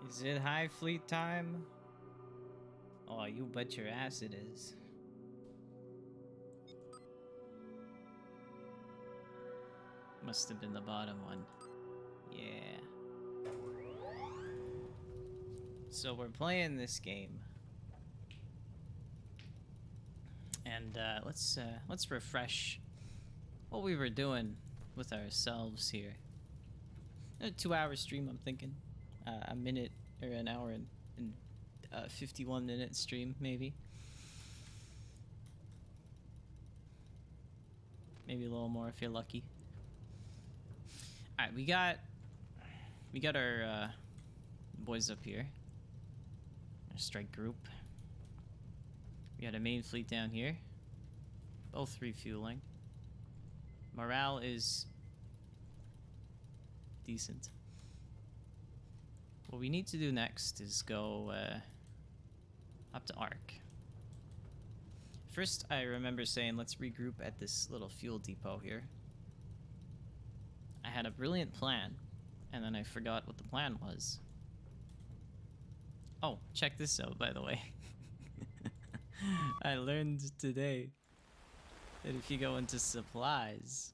Is it HighFleet time? Oh, you bet your ass it is. Must have been the bottom one. Yeah. So we're playing this game. And let's refresh what we were doing with ourselves here. A 2-hour stream, I'm thinking. A minute or an hour and 51-minute stream, maybe. Maybe a little more if you're lucky. All right, we got our boys up here. Our strike group. We got a main fleet down here. Both refueling. Morale is decent. What we need to do next is go up to Ark. First, I remember saying let's regroup at this little fuel depot here. I had a brilliant plan, and then I forgot what the plan was. Oh, check this out, by the way. I learned today that if you go into supplies...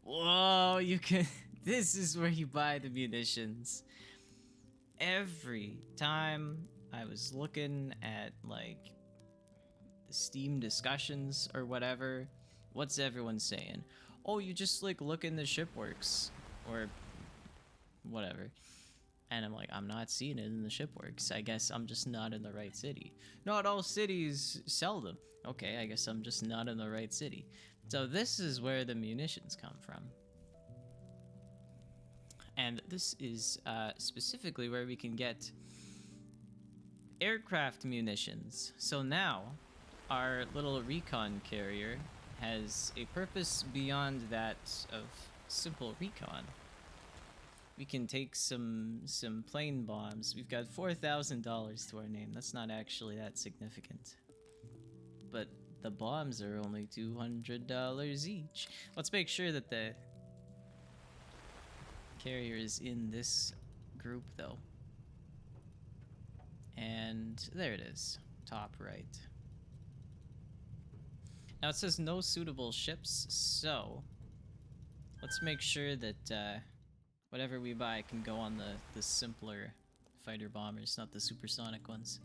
Whoa, you can... This is where you buy the munitions. Every time I was looking at, like, the Steam discussions or whatever, what's everyone saying? Oh, you just, like, look in the shipworks. Or whatever. And I'm like, I'm not seeing it in the shipworks. I guess I'm just not in the right city. Not all cities sell them. Okay, I guess I'm just not in the right city. So this is where the munitions come from. And this is specifically where we can get aircraft munitions. So now, our little recon carrier has a purpose beyond that of simple recon. We can take some plane bombs. We've got $4,000 to our name. That's not actually that significant. But the bombs are only $200 each. Let's make sure that the carrier is in this group, though. And there it is. Top right. Now it says no suitable ships, so let's make sure that whatever we buy can go on the simpler fighter bombers, not the supersonic ones.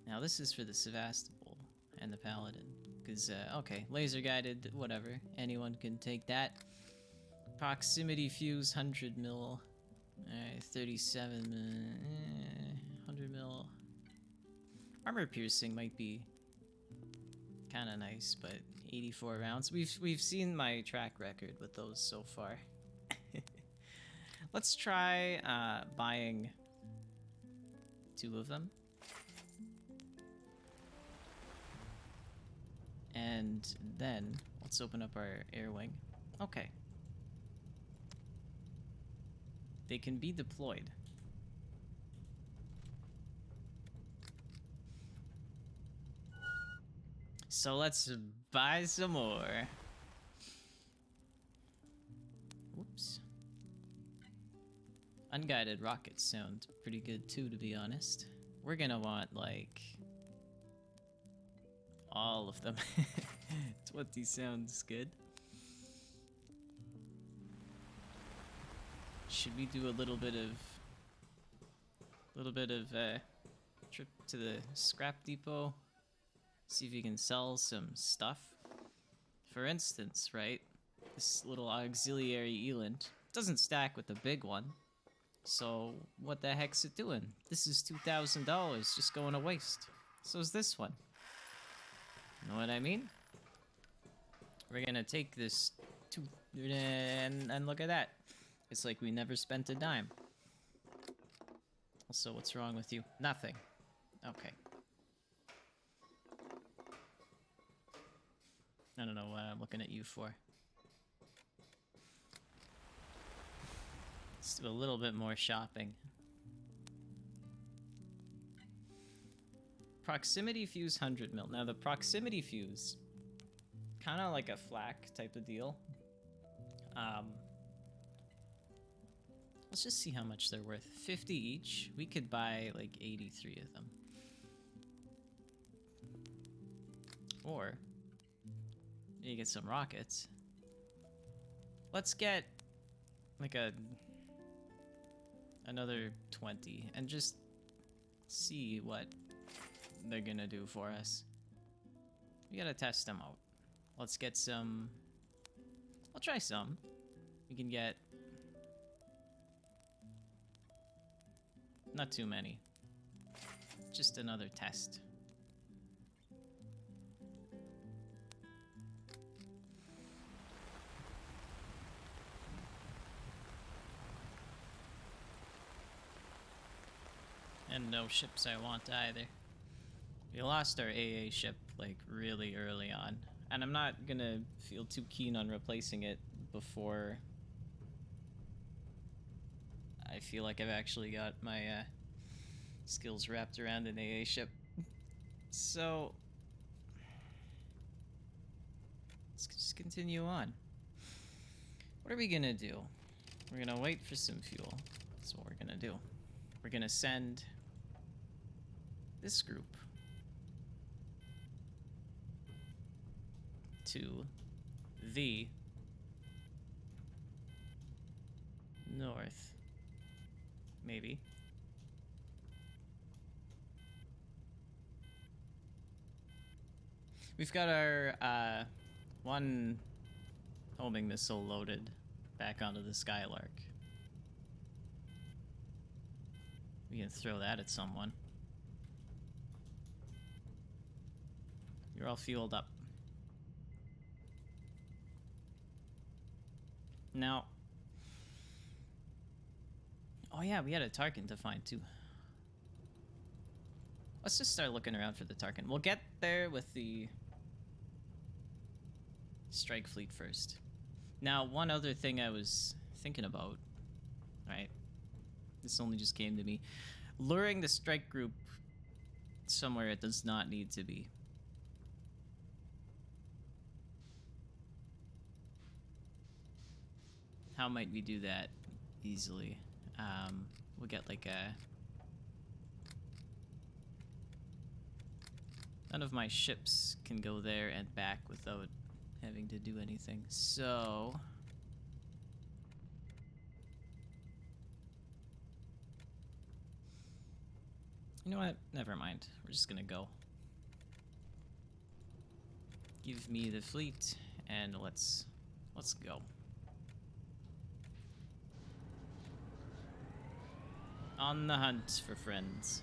Now this is for the Sevastopol and the Paladin. Because, okay, laser guided, whatever. Anyone can take that. Proximity fuse, 100 mil. Alright, 37 100 mil. Armor piercing might be kind of nice, but 84 rounds. We've seen my track record with those so far. Let's try buying 2 of them. And then let's open up our air wing. Okay. They can be deployed. So let's buy some more. Whoops. Unguided rockets sound pretty good too, to be honest. We're gonna want, like, all of them. 20 sounds good. Should we do a little bit of trip to the scrap depot? See if you can sell some stuff. For instance, right? This little auxiliary eland doesn't stack with the big one. So what the heck's it doing? This is $2,000 just going to waste. So is this one. Know what I mean? We're gonna take this and look at that. It's like we never spent a dime. Also, what's wrong with you? Nothing. Okay. I don't know what I'm looking at you for. Let's do a little bit more shopping. Proximity fuse 100 mil. Now the proximity fuse, kind of like a flak type of deal. Let's just see how much they're worth. 50 each. We could buy like 83 of them. Or you get some rockets. Let's get like another 20 and just see what they're gonna do for us. We gotta test them out. Let's get some. I'll try some. We can get not too many. Just another test. And no ships I want either. We lost our AA ship like really early on, and I'm not gonna feel too keen on replacing it before I feel like I've actually got my skills wrapped around an AA ship. So let's just continue on. What are we gonna do? We're gonna wait for some fuel. That's what we're gonna do. We're gonna send this group to the north, maybe. We've got our one homing missile loaded back onto the Skylark. We can throw that at someone. You're all fueled up. Now, oh yeah, we had a Tarkin to find too. Let's just start looking around for the Tarkin. We'll get there with the strike fleet first. Now, one other thing I was thinking about, right? This only just came to me. Luring the strike group somewhere it does not need to be. How might we do that easily? We'll get like a... None of my ships can go there and back without having to do anything. So... You know what? Never mind. We're just gonna go. Give me the fleet and let's go. On the hunt for friends.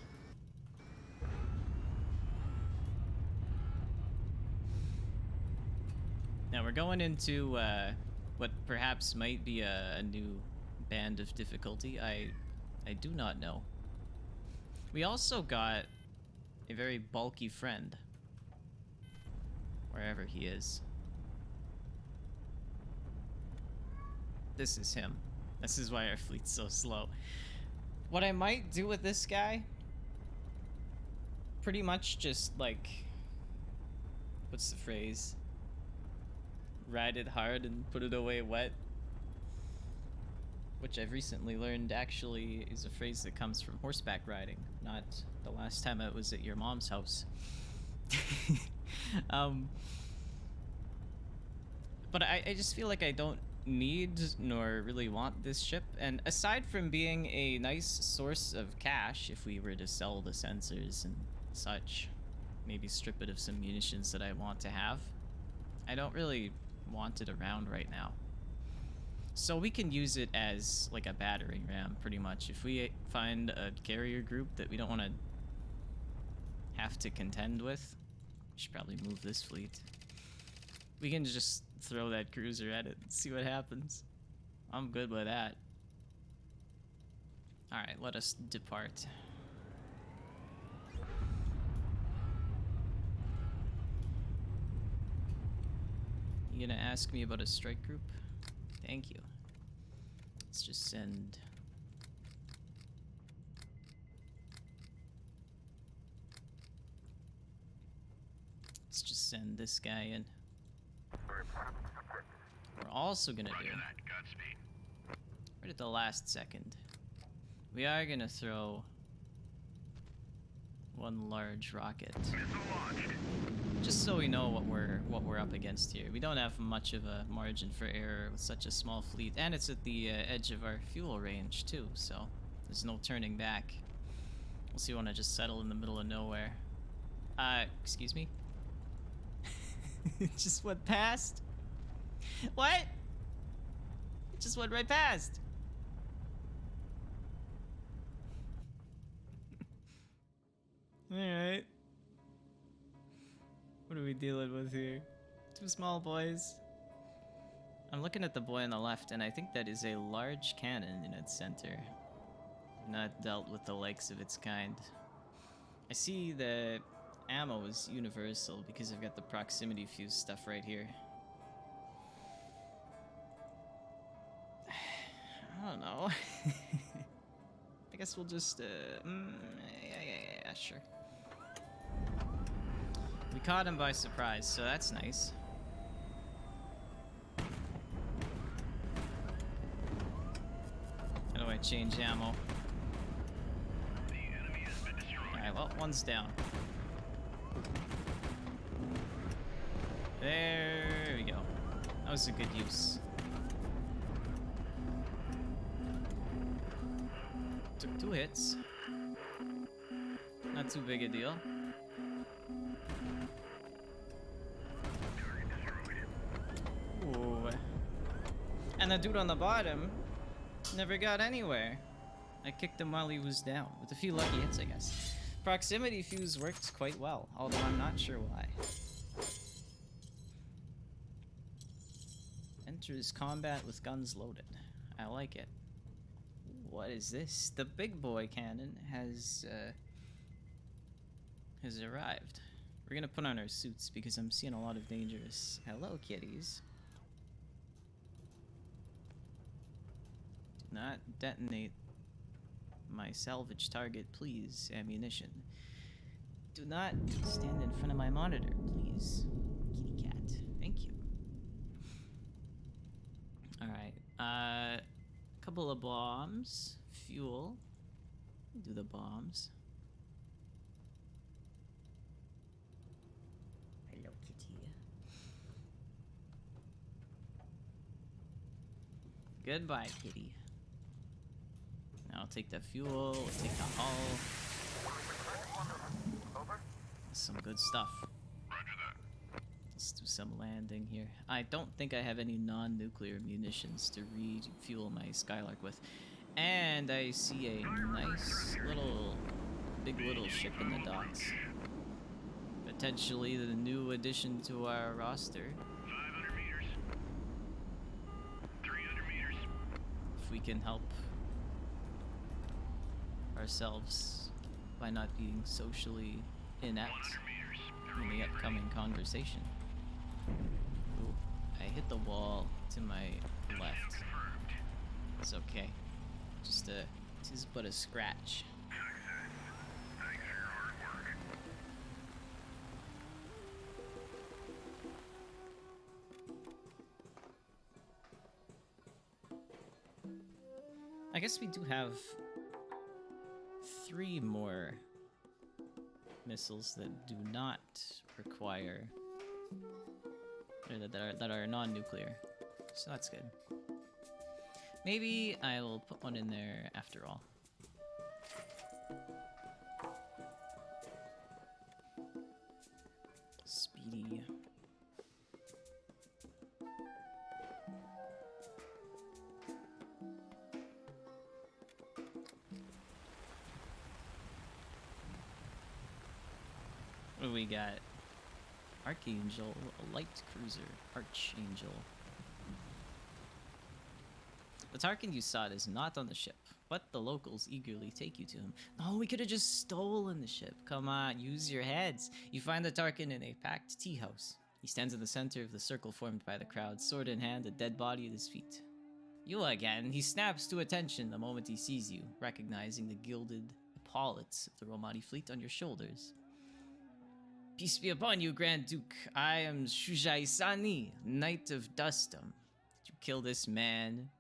Now we're going into what perhaps might be a new band of difficulty. I do not know. We also got a very bulky friend. Wherever he is. This is him. This is why our fleet's so slow. What I might do with this guy, pretty much just like, what's the phrase? Ride it hard and put it away wet. Which I've recently learned actually is a phrase that comes from horseback riding, not the last time I was at your mom's house. But I just feel like I don't need nor really want this ship, and aside from being a nice source of cash if we were to sell the sensors and such, maybe strip it of some munitions that I want to have, I don't really want it around right now. So we can use it as like a battering ram pretty much. If we find a carrier group that we don't want to have to contend with, we should probably move this fleet. We can just throw that cruiser at it and see what happens. I'm good with that. Alright, let us depart. You gonna ask me about a strike group? Thank you. Let's just send... Let's just send this guy in. We're also gonna do... right at the last second. We are gonna throw one large rocket, just so we know what we're up against here. We don't have much of a margin for error with such a small fleet, and it's at the edge of our fuel range too, so there's no turning back. Unless you want to just settle in the middle of nowhere. Excuse me? It just went past? What? It just went right past. Alright. What are we dealing with here? Two small boys. I'm looking at the boy on the left, and I think that is a large cannon in its center. Not dealt with the likes of its kind. I see the ammo is universal because I've got the proximity fuse stuff right here. I don't know. I guess we'll just, yeah, sure. We caught him by surprise, so that's nice. How do I change ammo? Alright, well, one's down. There we go. That was a good use. Took 2 hits. Not too big a deal. Ooh. And the dude on the bottom never got anywhere. I kicked him while he was down, with a few lucky hits, I guess. Proximity fuse works quite well, although I'm not sure why. Enters combat with guns loaded. I like it. What is this? The big boy cannon has arrived. We're gonna put on our suits because I'm seeing a lot of dangerous. Hello, kitties. Do not detonate my salvage target, please. Ammunition. Do not stand in front of my monitor, please. Kitty cat. Thank you. Alright. Couple of bombs. Fuel. Do the bombs. Hello, kitty. Goodbye, kitty. Now I'll take the fuel, we'll take the hull. Some good stuff. Let's do some landing here. I don't think I have any non-nuclear munitions to refuel my Skylark with. And I see a nice little, big little ship in the docks. Potentially the new addition to our roster. 500 meters. 300 meters. If we can help ourselves by not being socially inept in the upcoming conversation. Ooh, I hit the wall to my left. It's okay. Just tis but a scratch. Thanks for your hard work. I guess we do have 3 more missiles that do not require, or that are non-nuclear, so that's good. Maybe I will put one in there after all. Speedy. What do we got? Archangel, a light cruiser, Archangel. The Tarkin you sought is not on the ship, but the locals eagerly take you to him. No, we could have just stolen the ship. Come on, use your heads. You find the Tarkin in a packed tea house. He stands in the center of the circle formed by the crowd, sword in hand, a dead body at his feet. You again. He snaps to attention the moment he sees you, recognizing the gilded epaulets of the Romani fleet on your shoulders. Peace be upon you, Grand Duke. I am Shujai Sani, Knight of Dustum. Did you kill this man?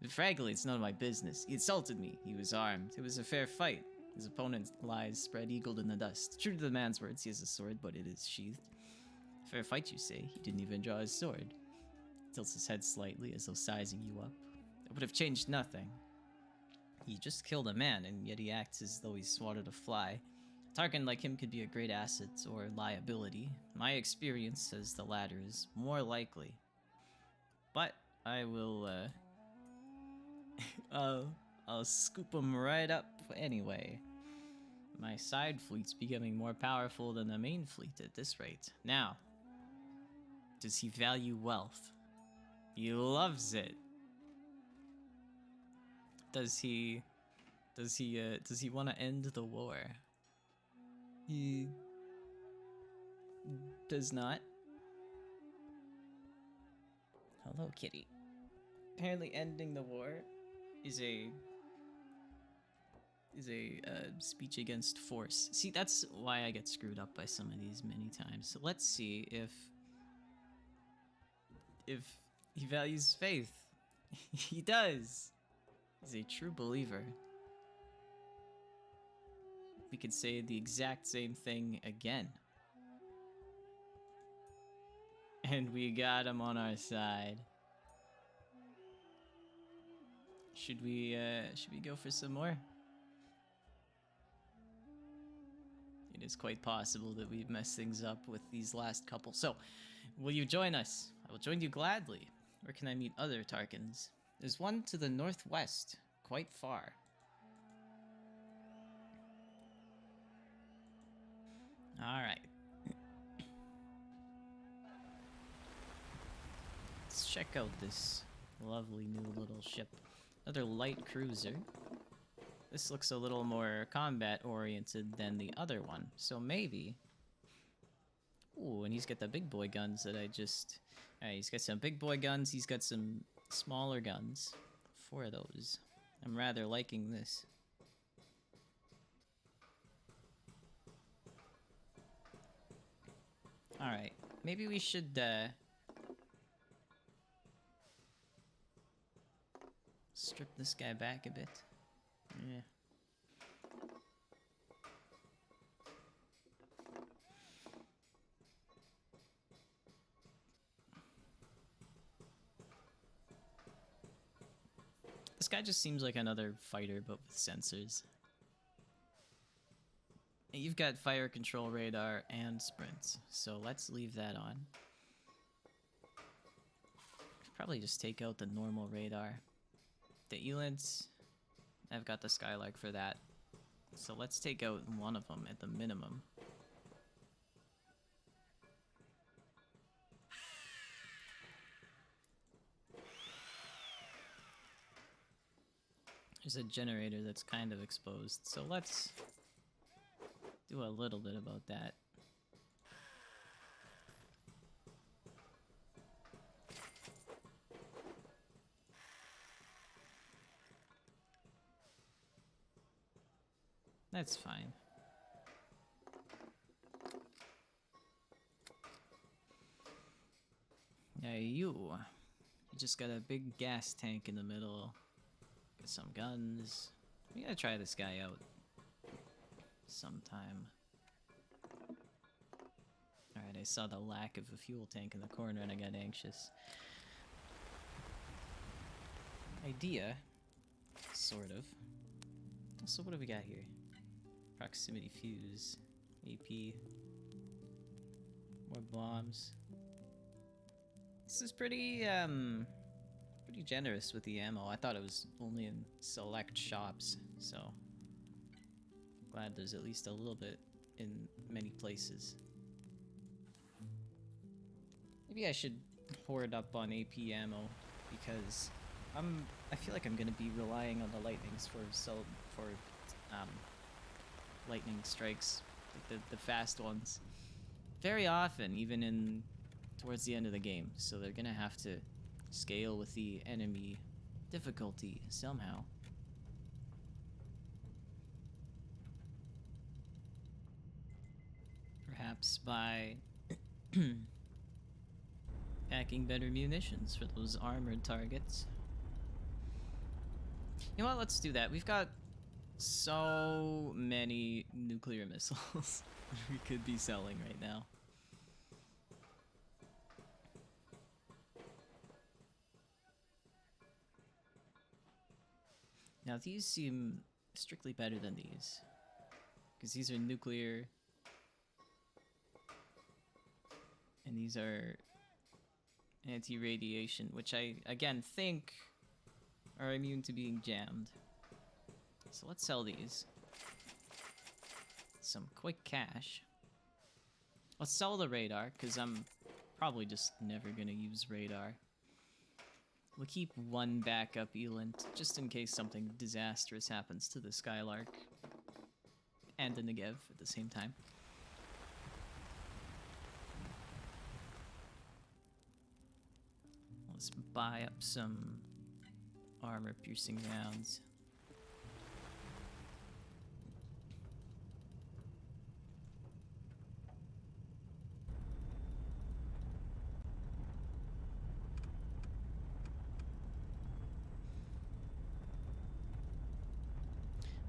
Frankly, it's none of my business. He insulted me. He was armed. It was a fair fight. His opponent lies spread-eagled in the dust. True to the man's words, he has a sword, but it is sheathed. Fair fight, you say? He didn't even draw his sword. Tilts his head slightly, as though sizing you up. It would have changed nothing. He just killed a man, and yet he acts as though he swatted a fly. Tarkin like him could be a great asset or liability. My experience says the latter is more likely. But I will, I'll scoop him right up anyway. My side fleet's becoming more powerful than the main fleet at this rate. Now, does he value wealth? He loves it. Does he want to end the war? He does not. Hello, kitty. Apparently ending the war is a speech against force. See, that's why I get screwed up by some of these many times. So let's see if he values faith. He does. He's a true believer. We could say the exact same thing again. And we got him on our side. Should we go for some more? It is quite possible that we've messed things up with these last couple. So, will you join us? I will join you gladly. Where can I meet other Tarkins? There's one to the northwest, quite far. Alright. Let's check out this lovely new little ship. Another light cruiser. This looks a little more combat-oriented than the other one, so maybe... Ooh, and he's got the big boy guns that I just... Alright, he's got some big boy guns, he's got some smaller guns. 4 of those. I'm rather liking this. Alright, maybe we should, strip this guy back a bit. Yeah. This guy just seems like another fighter, but with sensors. You've got fire control radar and sprints, so let's leave that on. Probably just take out the normal radar. The Elants, I've got the Skylark for that. So let's take out one of them at the minimum. There's a generator that's kind of exposed, so let's do a little bit about that. That's fine. Yeah, you just got a big gas tank in the middle. Got some guns. We gotta try this guy out sometime. Alright, I saw the lack of a fuel tank in the corner and I got anxious. Idea, sort of. So what do we got here? Proximity fuse, AP, more bombs. This is pretty generous with the ammo. I thought it was only in select shops, so glad there's at least a little bit in many places. Maybe I should hoard up on AP ammo because I feel like I'm gonna be relying on the lightnings for lightning strikes, like the fast ones, very often, even towards the end of the game. So they're gonna have to scale with the enemy difficulty somehow. Perhaps by packing better munitions for those armored targets. You know what? Let's do that. We've got so many nuclear missiles we could be selling right now. Now these seem strictly better than these, because these are nuclear and these are anti-radiation, which I again think are immune to being jammed. So let's sell these. Some quick cash. Let's sell the radar, because I'm probably just never gonna use radar. We'll keep one backup elant, just in case something disastrous happens to the Skylark and the Negev at the same time. Let's buy up some armor-piercing rounds.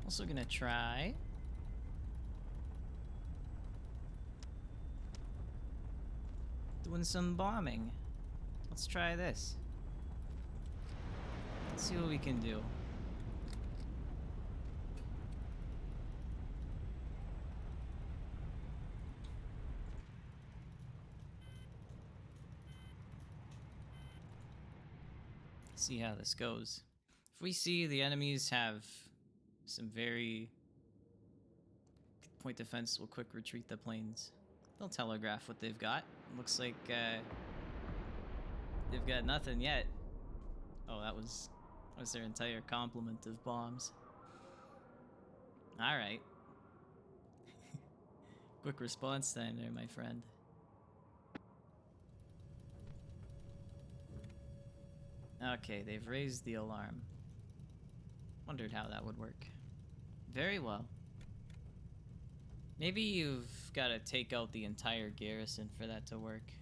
Also gonna try doing some bombing. Let's try this. Let's see what we can do. See how this goes. If we see the enemies have some very good point defense, we'll quick retreat the planes. They'll telegraph what they've got. Looks like they've got nothing yet. Oh, that was their entire complement of bombs. All right. Quick response time there, my friend. Okay, they've raised the alarm. Wondered how that would work. Very well. Maybe you've got to take out the entire garrison for that to work.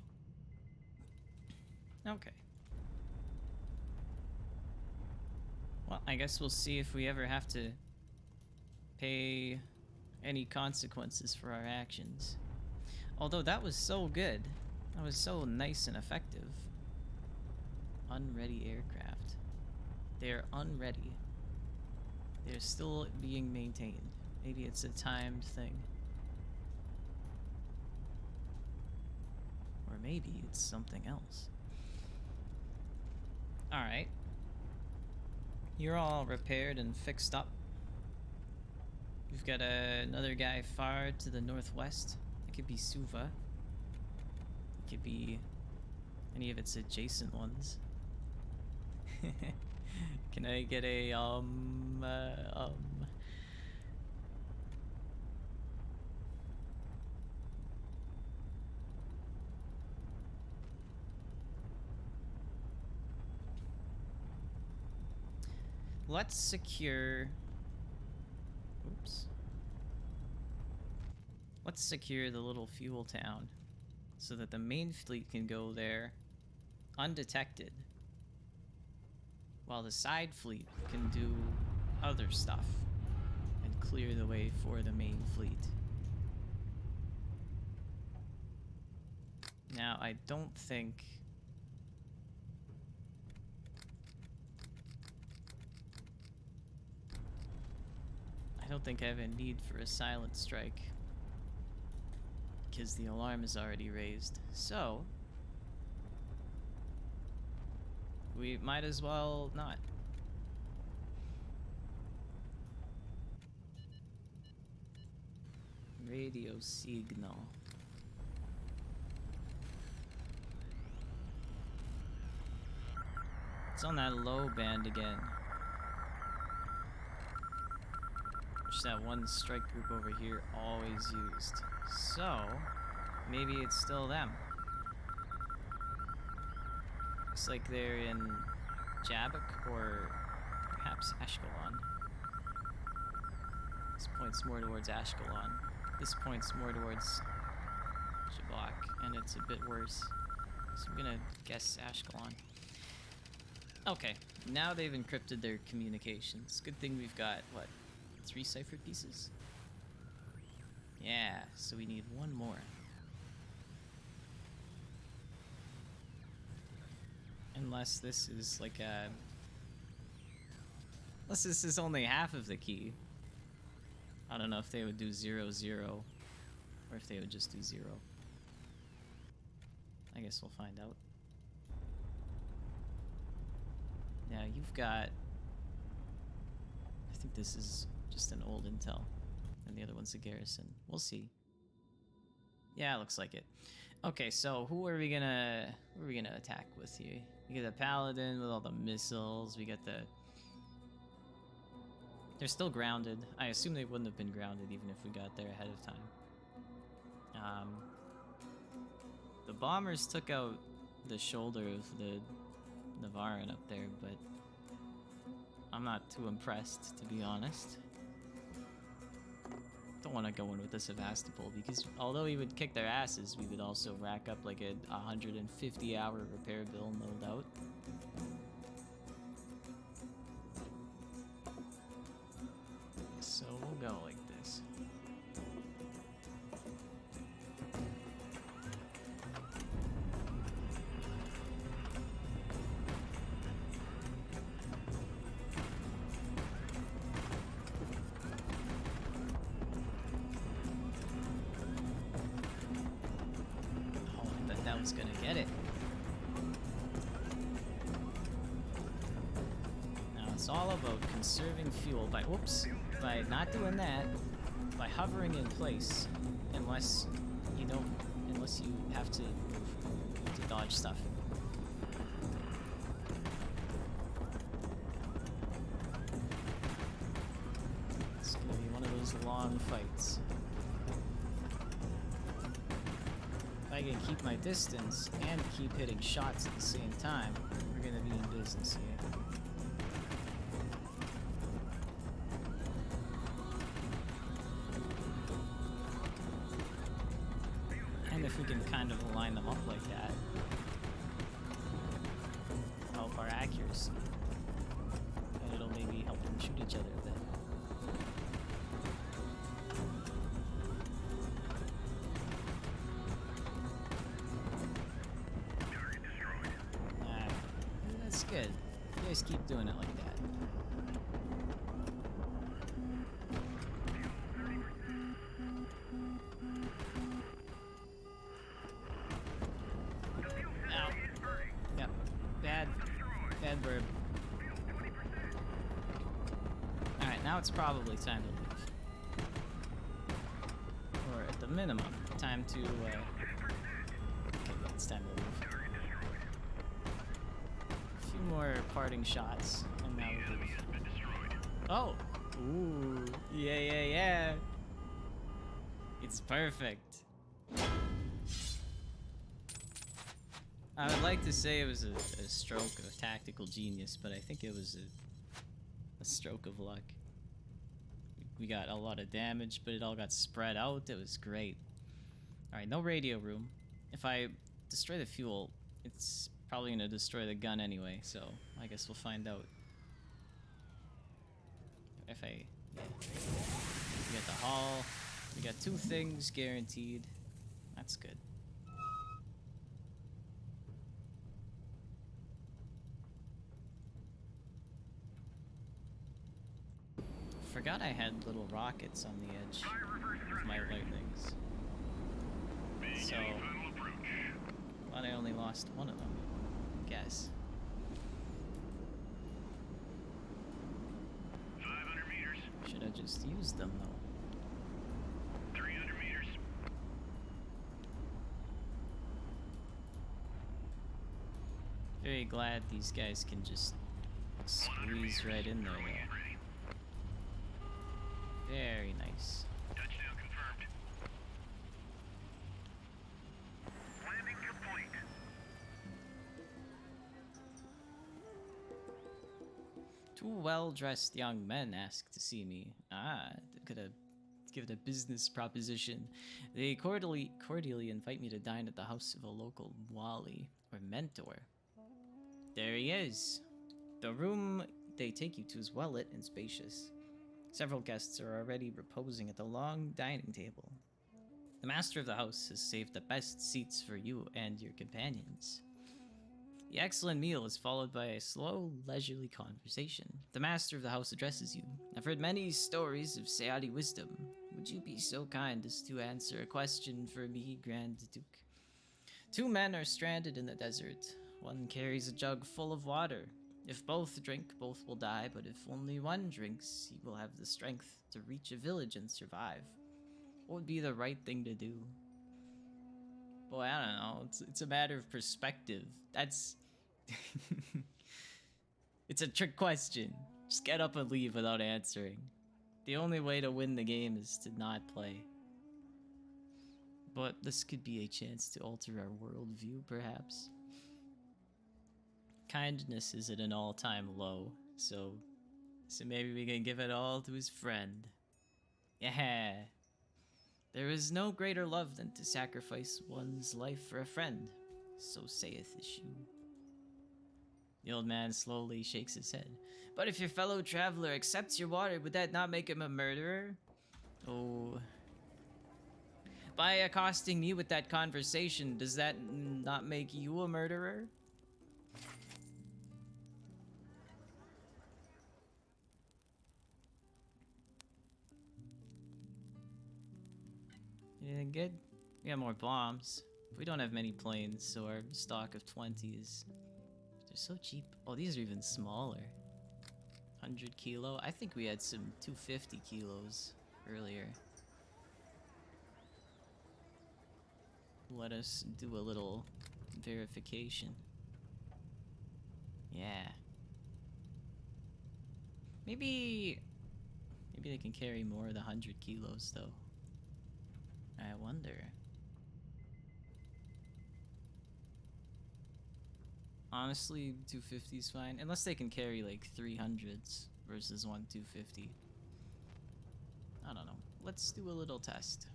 Okay. Well, I guess we'll see if we ever have to pay any consequences for our actions. Although that was so good. That was so nice and effective. Unready aircraft. They're unready. They're still being maintained. Maybe it's a timed thing. Or maybe it's something else. Alright. You're all repaired and fixed up. We've got another guy far to the northwest. It could be Suva. It could be any of its adjacent ones. Can I get a let's secure... Oops. Let's secure the little fuel town so that the main fleet can go there undetected, while the side fleet can do other stuff and clear the way for the main fleet. Now, I don't think... I don't think I have a need for a silent strike, because the alarm is already raised. So, we might as well not. Radio signal. It's on that low band again. Which that one strike group over here always used. So, maybe it's still them. Looks like they're in Jabuk or perhaps Ashkelon. This points more towards Ashkelon. This points more towards Jabuk, and it's a bit worse. So I'm gonna guess Ashkelon. Okay, now they've encrypted their communications. Good thing we've got, what, 3 cipher pieces? Yeah, so we need one more. Unless this is like a... Unless this is only half of the key. I don't know if they would do 0, 0, or if they would just do 0. I guess we'll find out. Now you've got... I think this is just an old intel, and the other one's a garrison. We'll see. Yeah, it looks like it. Okay, so who are we gonna attack with here? We get the paladin with all the missiles. We got the... They're still grounded. I assume they wouldn't have been grounded even if we got there ahead of time. The bombers took out the shoulder of the Navaran up there, but I'm not too impressed, to be honest. Don't want to go in with the Sevastopol because although he would kick their asses, we would also rack up like a 150-hour repair bill, no doubt. So we'll go like this. Gonna get it. Now it's all about conserving fuel by by not doing that, by hovering in place, unless you have to dodge stuff. It's gonna be one of those long fights. I can keep my distance and keep hitting shots at the same time, we're gonna be in business here. And if we can kind of line them up like that, help our accuracy. And it'll maybe help them shoot each other a bit. Good. You guys keep doing it like that. Ow. Yep. Bad bird. Alright, now it's probably time to leave. Or at the minimum, time to, okay, yeah, it's time to leave. More parting shots, and now we oh, ooh, yeah. It's perfect. I would like to say it was a stroke of tactical genius, but I think it was a stroke of luck. We got a lot of damage, but it all got spread out. It was great. All right, no radio room. If I destroy the fuel, it's probably gonna destroy the gun anyway, so I guess we'll find out. If I... yeah. We got the hull. We got 2 things guaranteed. That's good. Forgot I had little rockets on the edge of my lightnings. So... thought I only lost one of them. Guess. 500 meters. Should have just used them though. 300 meters. Very glad these guys can just squeeze right in there though. Very nice. Touchdown confirmed. Landing complete. Two well-dressed young men ask to see me. Ah, could give it a business proposition. They cordially invite me to dine at the house of a local wali or mentor. There he is. The room they take you to is well lit and spacious. Several guests are already reposing at the long dining table. The master of the house has saved the best seats for you and your companions. The excellent meal is followed by a slow, leisurely conversation. The master of the house addresses you. I've heard many stories of Seadi wisdom. Would you be so kind as to answer a question for me, Grand Duke? Two men are stranded in the desert. One carries a jug full of water. If both drink, both will die, but if only one drinks, he will have the strength to reach a village and survive. What would be the right thing to do? Boy, I don't know. It's a matter of perspective. That's... It's a trick question. Just get up and leave without answering. The only way to win the game is to not play. But this could be a chance to alter our worldview, perhaps. Kindness is at an all-time low, so maybe we can give it all to his friend. Yeah. There is no greater love than to sacrifice one's life for a friend, so saith the shoe. The old man slowly shakes his head. But if your fellow traveler accepts your water, would that not make him a murderer? Oh. By accosting me with that conversation, does that not make you a murderer? Anything good? We got more bombs. We don't have many planes, so our stock of 20 is... They're so cheap. Oh, these are even smaller. 100 kilo. I think we had some 250 kilos earlier. Let us do a little verification. Yeah. Maybe they can carry more of the 100 kilos though. I wonder. Honestly, 250 is fine. Unless they can carry like 300s versus 250. I don't know. Let's do a little test.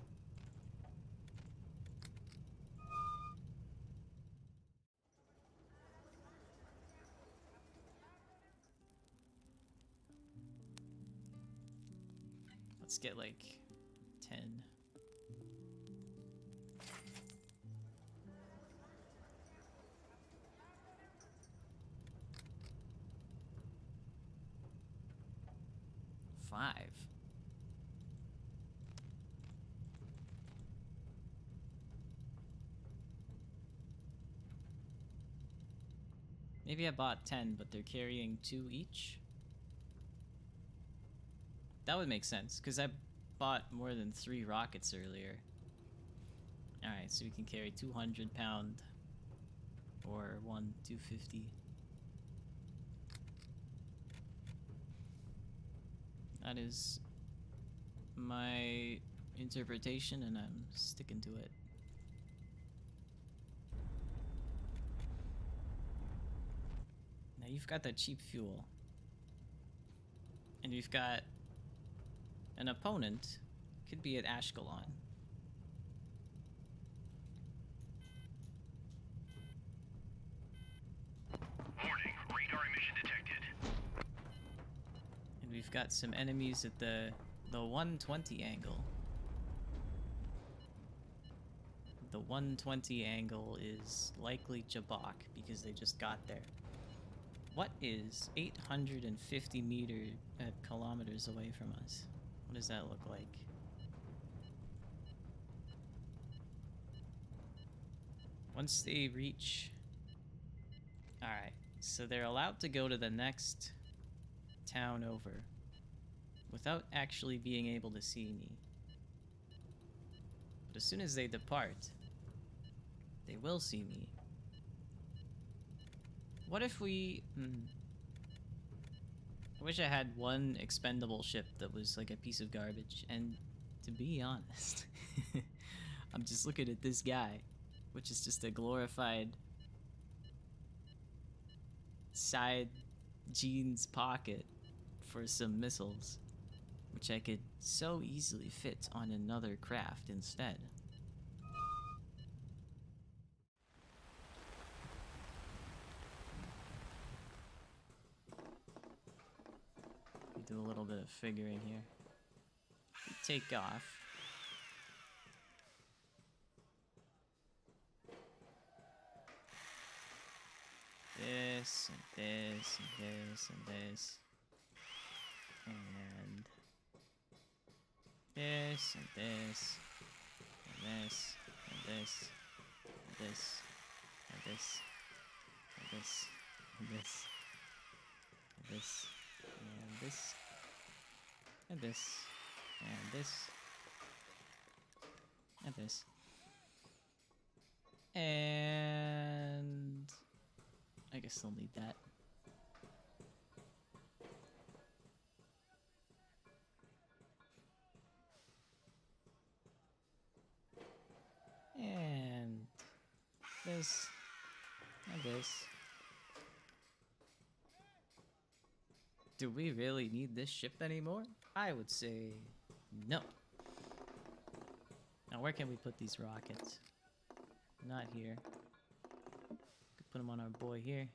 Let's get like 10. Five. Maybe I bought 10, but they're carrying 2 each? That would make sense, because I bought more than 3 rockets earlier. Alright, so we can carry 200 pound or 250. That is my interpretation, and I'm sticking to it. Now you've got that cheap fuel. And you've got an opponent. Could be at Ashkelon. Warning, radar emission detected. And we've got some enemies at the 120 angle. The 120 angle is likely Jabak because they just got there. What is 850 kilometers away from us? What does that look like? Once they reach... Alright, so they're allowed to go to the next town over without actually being able to see me. But as soon as they depart, they will see me. What if we... I wish I had one expendable ship that was like a piece of garbage, and to be honest, I'm just looking at this guy, which is just a glorified side jeans pocket for some missiles, which I could so easily fit on another craft instead. do a little bit of figuring here. We take off. This, and this, and this, and this. And this, and this, and this, and this, and this, and this, and this, and this, and this, and this, and this, and this, and this. And I guess they'll need that. And this, and this. Do we really need this ship anymore? I would say no. Now where can we put these rockets? Not here. Could put them on our boy here.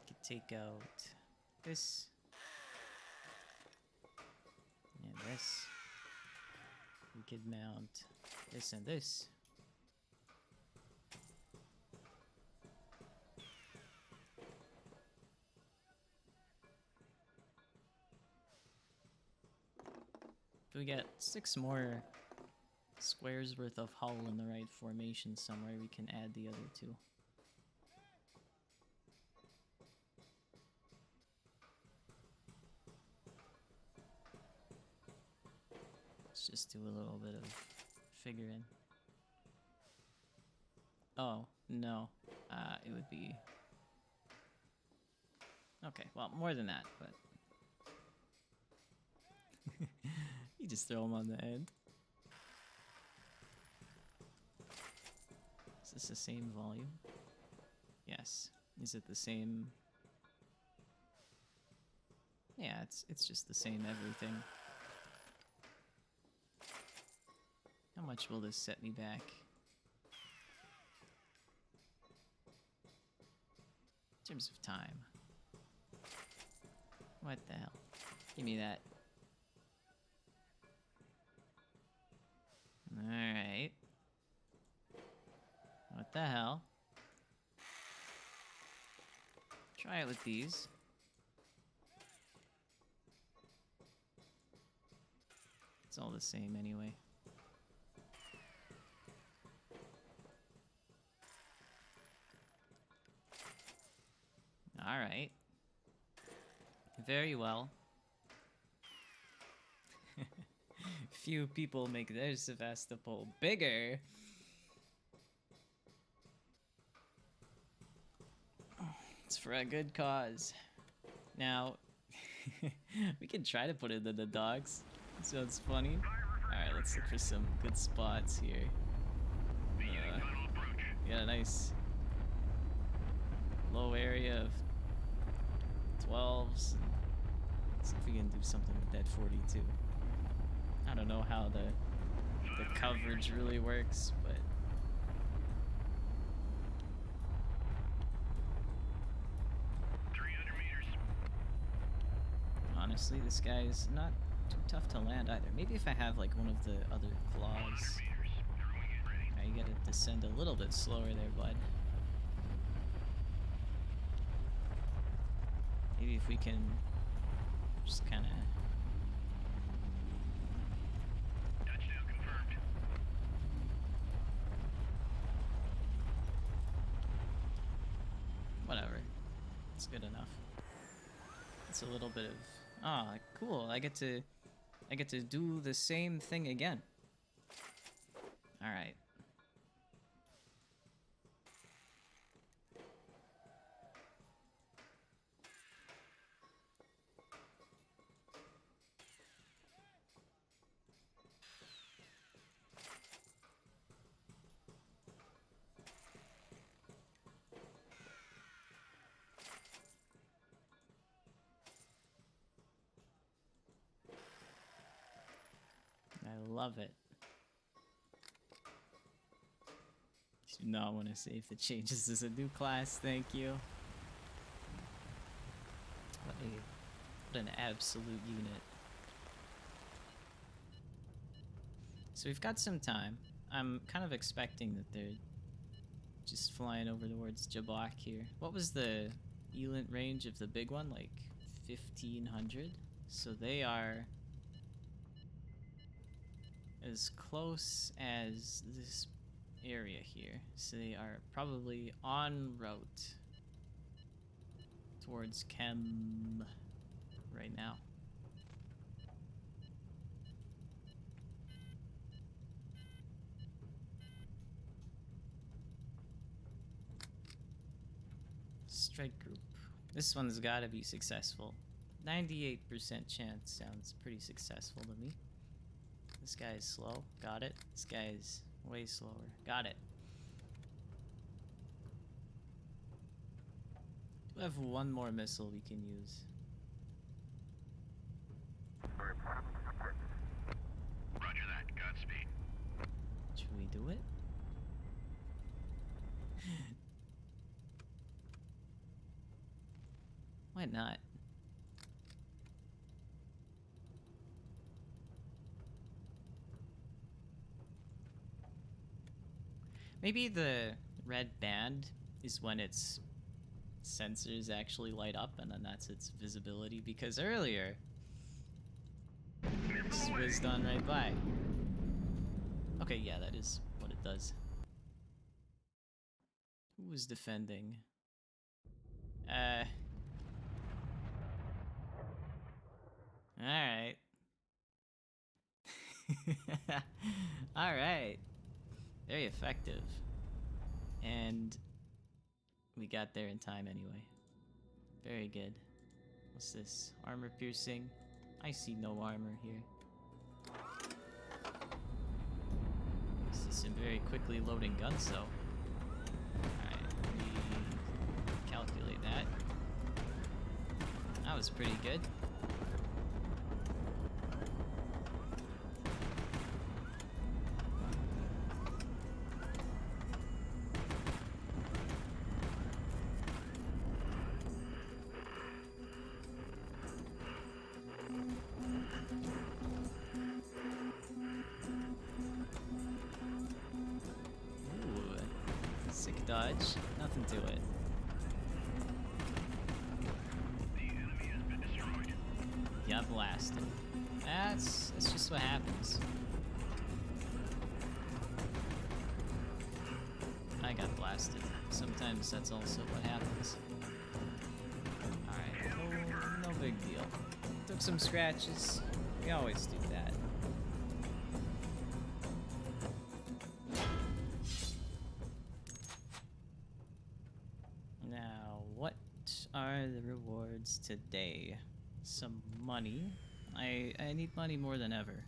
Could take out this. And this. We could mount this and this. If we get 6 more squares worth of hull in the right formation somewhere, we can add the other 2. Let's just do a little bit of figuring. Oh, no. It would be... Okay, well, more than that, but... You just throw them on the end. Is this the same volume? Yes. Is it the same? Yeah, it's just the same everything. How much will this set me back? In terms of time. What the hell? Give me that. Alright. What the hell? Try it with these. It's all the same anyway. Alright. Very well. Few people make their Sevastopol bigger. It's for a good cause. Now, we can try to put it in the docks. Sounds funny. Alright, let's look for some good spots here. Got a nice low area of 12s. Let's see if we can do something with that 42. I don't know how the coverage really works, but honestly, this guy is not too tough to land either. Maybe if I have like one of the other claws. Now you gotta descend a little bit slower there, bud. Maybe if we can just kind of... Touchdown confirmed. Whatever. It's good enough. It's a little bit of... Ah, cool. I get to do the same thing again. Alright. I love it. Do not want to save the changes as a new class, thank you. What a What an absolute unit. So we've got some time. I'm kind of expecting that they're just flying over towards Jabak here. What was the Elent range of the big one? Like 1500? So they are as close as this area here. So they are probably en route towards Chem right now. Strike group. This one's gotta be successful. 98% chance sounds pretty successful to me. This guy is slow. Got it. This guy is way slower. Got it. We have one more missile we can use. Roger that. Godspeed. Should we do it? Why not? Maybe the red band is when its sensors actually light up, and then that's its visibility, because earlier it just whizzed on right by. Okay, yeah, that is what it does. Who was defending? Alright. Alright. Very effective. And we got there in time anyway. Very good. What's this? Armor piercing? I see no armor here. I see some very quickly loading guns though. Alright, we calculate that. That was pretty good. Dodge. Nothing to it. The enemy has been destroyed. Got blasted. That's just what happens. I got blasted. Sometimes that's also what happens. Alright, no big deal. Took some scratches. We always do that. Are the rewards today? Some money. I need money more than ever,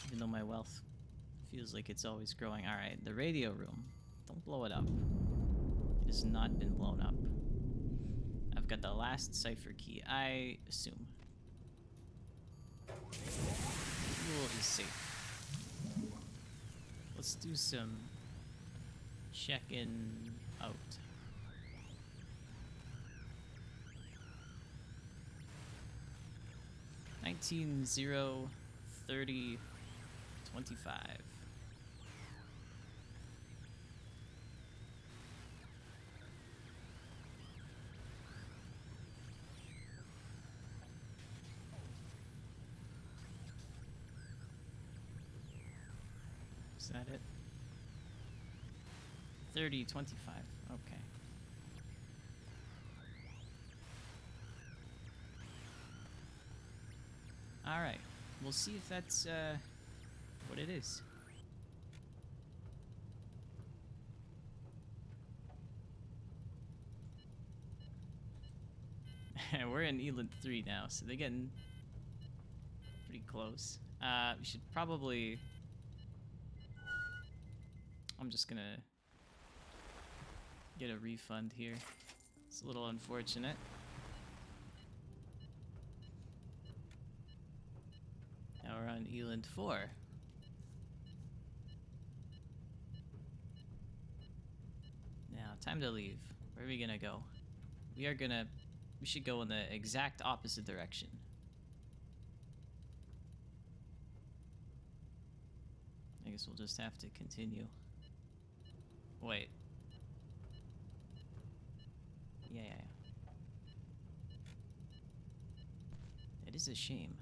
even though my wealth feels like it's always growing. Alright, the radio room. Don't blow it up. It has not been blown up. I've got the last cipher key, I assume. Fuel is safe. Let's do some check-in out. 19-0-30-25. Is that it? 30-25. Okay. Alright, we'll see if that's what it is. We're in Elent 3 now, so they're getting pretty close. We should probably... I'm just gonna get a refund here. It's a little unfortunate. Now we're on Elent 4. Now, time to leave. Where are we gonna go? We are gonna We should go in the exact opposite direction. I guess we'll just have to continue. Wait. Yeah. It is a shame.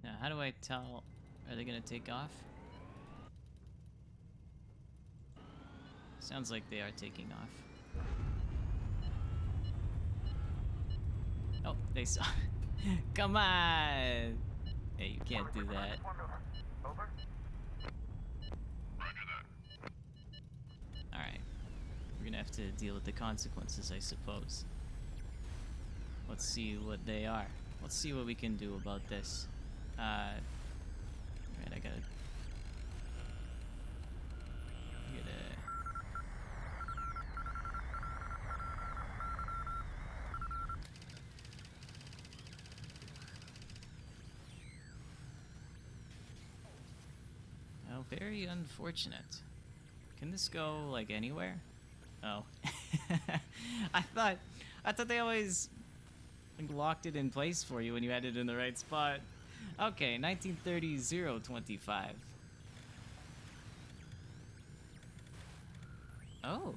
Now, how do I tell? Are they gonna take off? Sounds like they are taking off. Oh, they saw. Come on! Hey, you can't do that. Over. Roger that. Alright. We're gonna have to deal with the consequences, I suppose. Let's see what they are. Let's see what we can do about this. Right, I gotta... Oh, very unfortunate. Can this go, like, anywhere? Oh. I thought they always like, locked it in place for you when you had it in the right spot. Okay, 1930-025. Oh,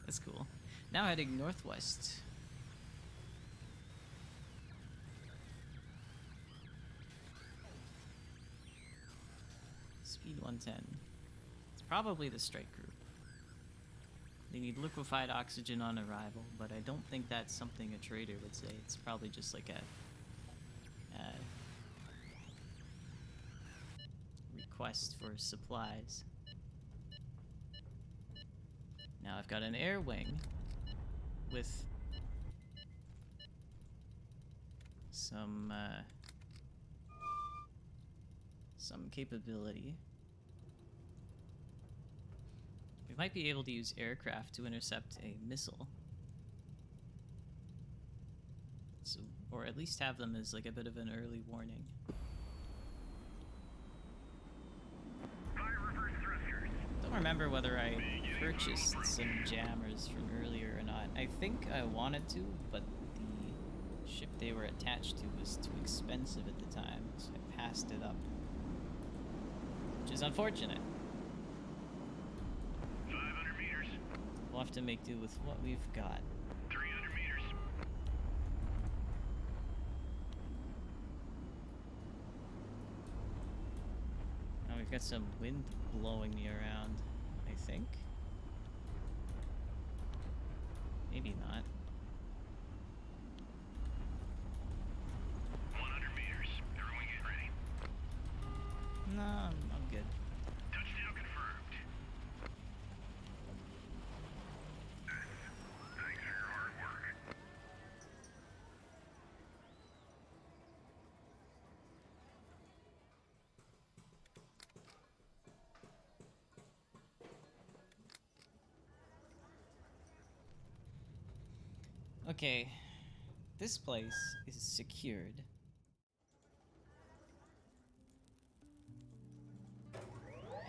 that's cool. Now heading northwest. Speed 110. It's probably the strike group. They need liquefied oxygen on arrival, but I don't think that's something a trader would say. It's probably just like a request for supplies. Now I've got an air wing with some capability. We might be able to use aircraft to intercept a missile. So, or at least have them as like a bit of an early warning. Don't remember whether I purchased some jammers from earlier or not. I think I wanted to, but the ship they were attached to was too expensive at the time, so I passed it up. Which is unfortunate. 500 meters. We'll have to make do with what we've got. 300 meters. Now we've got some wind blowing me around, I think. Maybe not. 100 meters. Everyone get ready. No, I'm good. Touchdown confirmed. Thanks for your hard work. Okay, this place is secured.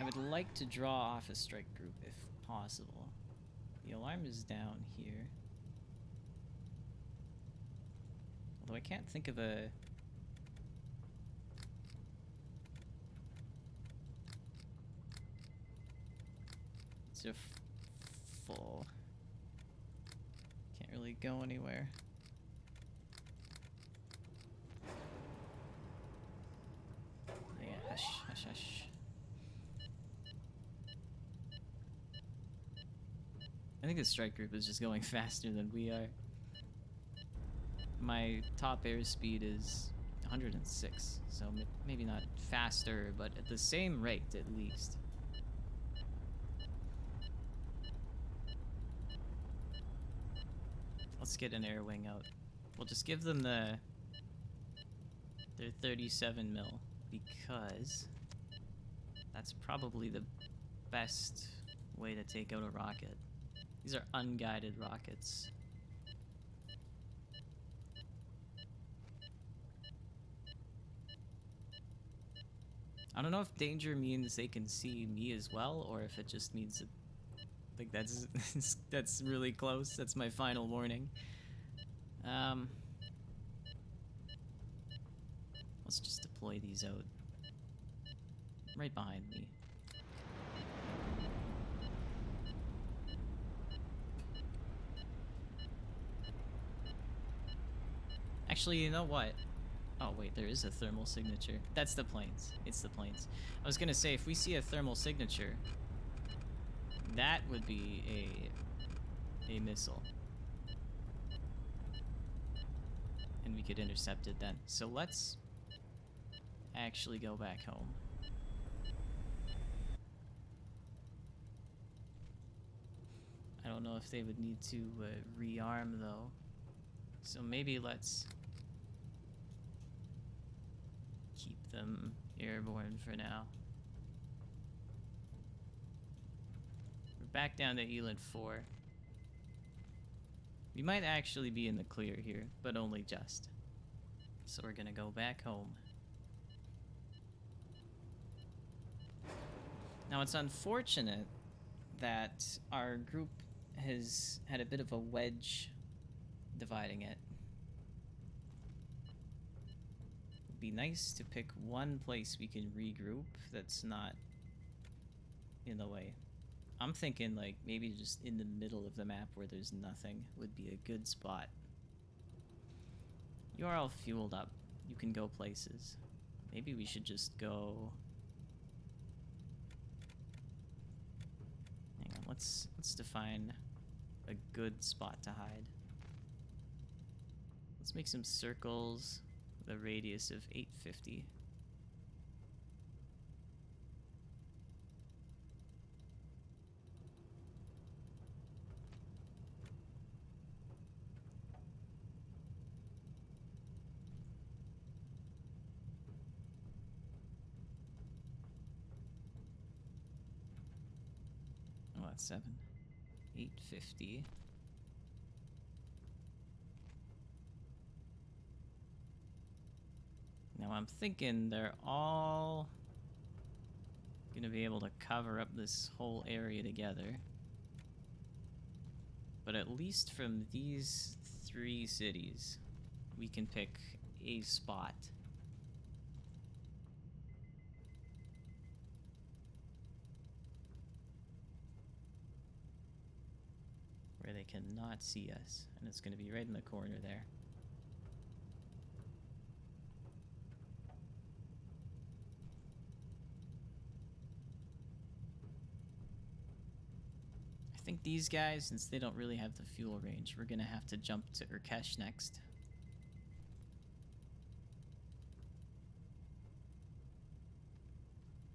I would like to draw off a strike group if possible. The alarm is down here. Although I can't think of a... It's a full... Can't really go anywhere. Yeah, hush, hush, hush. I think the strike group is just going faster than we are. My top airspeed is 106, so maybe not faster, but at the same rate at least. Let's get an air wing out. We'll just give them their 37 mil because that's probably the best way to take out a rocket. These are unguided rockets. I don't know if danger means they can see me as well, or if it just means that, like, that's that's really close. That's my final warning. Let's just deploy these out right behind me. Actually, you know what? Oh wait, there is a thermal signature. That's the planes. It's the planes. I was gonna say, if we see a thermal signature, that would be a missile. And we could intercept it then. So let's actually go back home. I don't know if they would need to rearm though. So maybe let's keep them airborne for now. We're back down to Eland 4. We might actually be in the clear here, but only just. So we're gonna go back home. Now it's unfortunate that our group has had a bit of a wedge dividing it. It'd be nice to pick one place we can regroup that's not in the way. I'm thinking like maybe just in the middle of the map where there's nothing would be a good spot. You're all fueled up. You can go places. Maybe we should just go... Hang on, let's define a good spot to hide. Let's make some circles with a radius of 850. Oh, that's 7. 850. Now I'm thinking they're all gonna be able to cover up this whole area together. But at least from these 3 cities, we can pick a spot. Where they cannot see us, and it's gonna be right in the corner there. I think these guys, since they don't really have the fuel range, we're gonna have to jump to Urkesh next.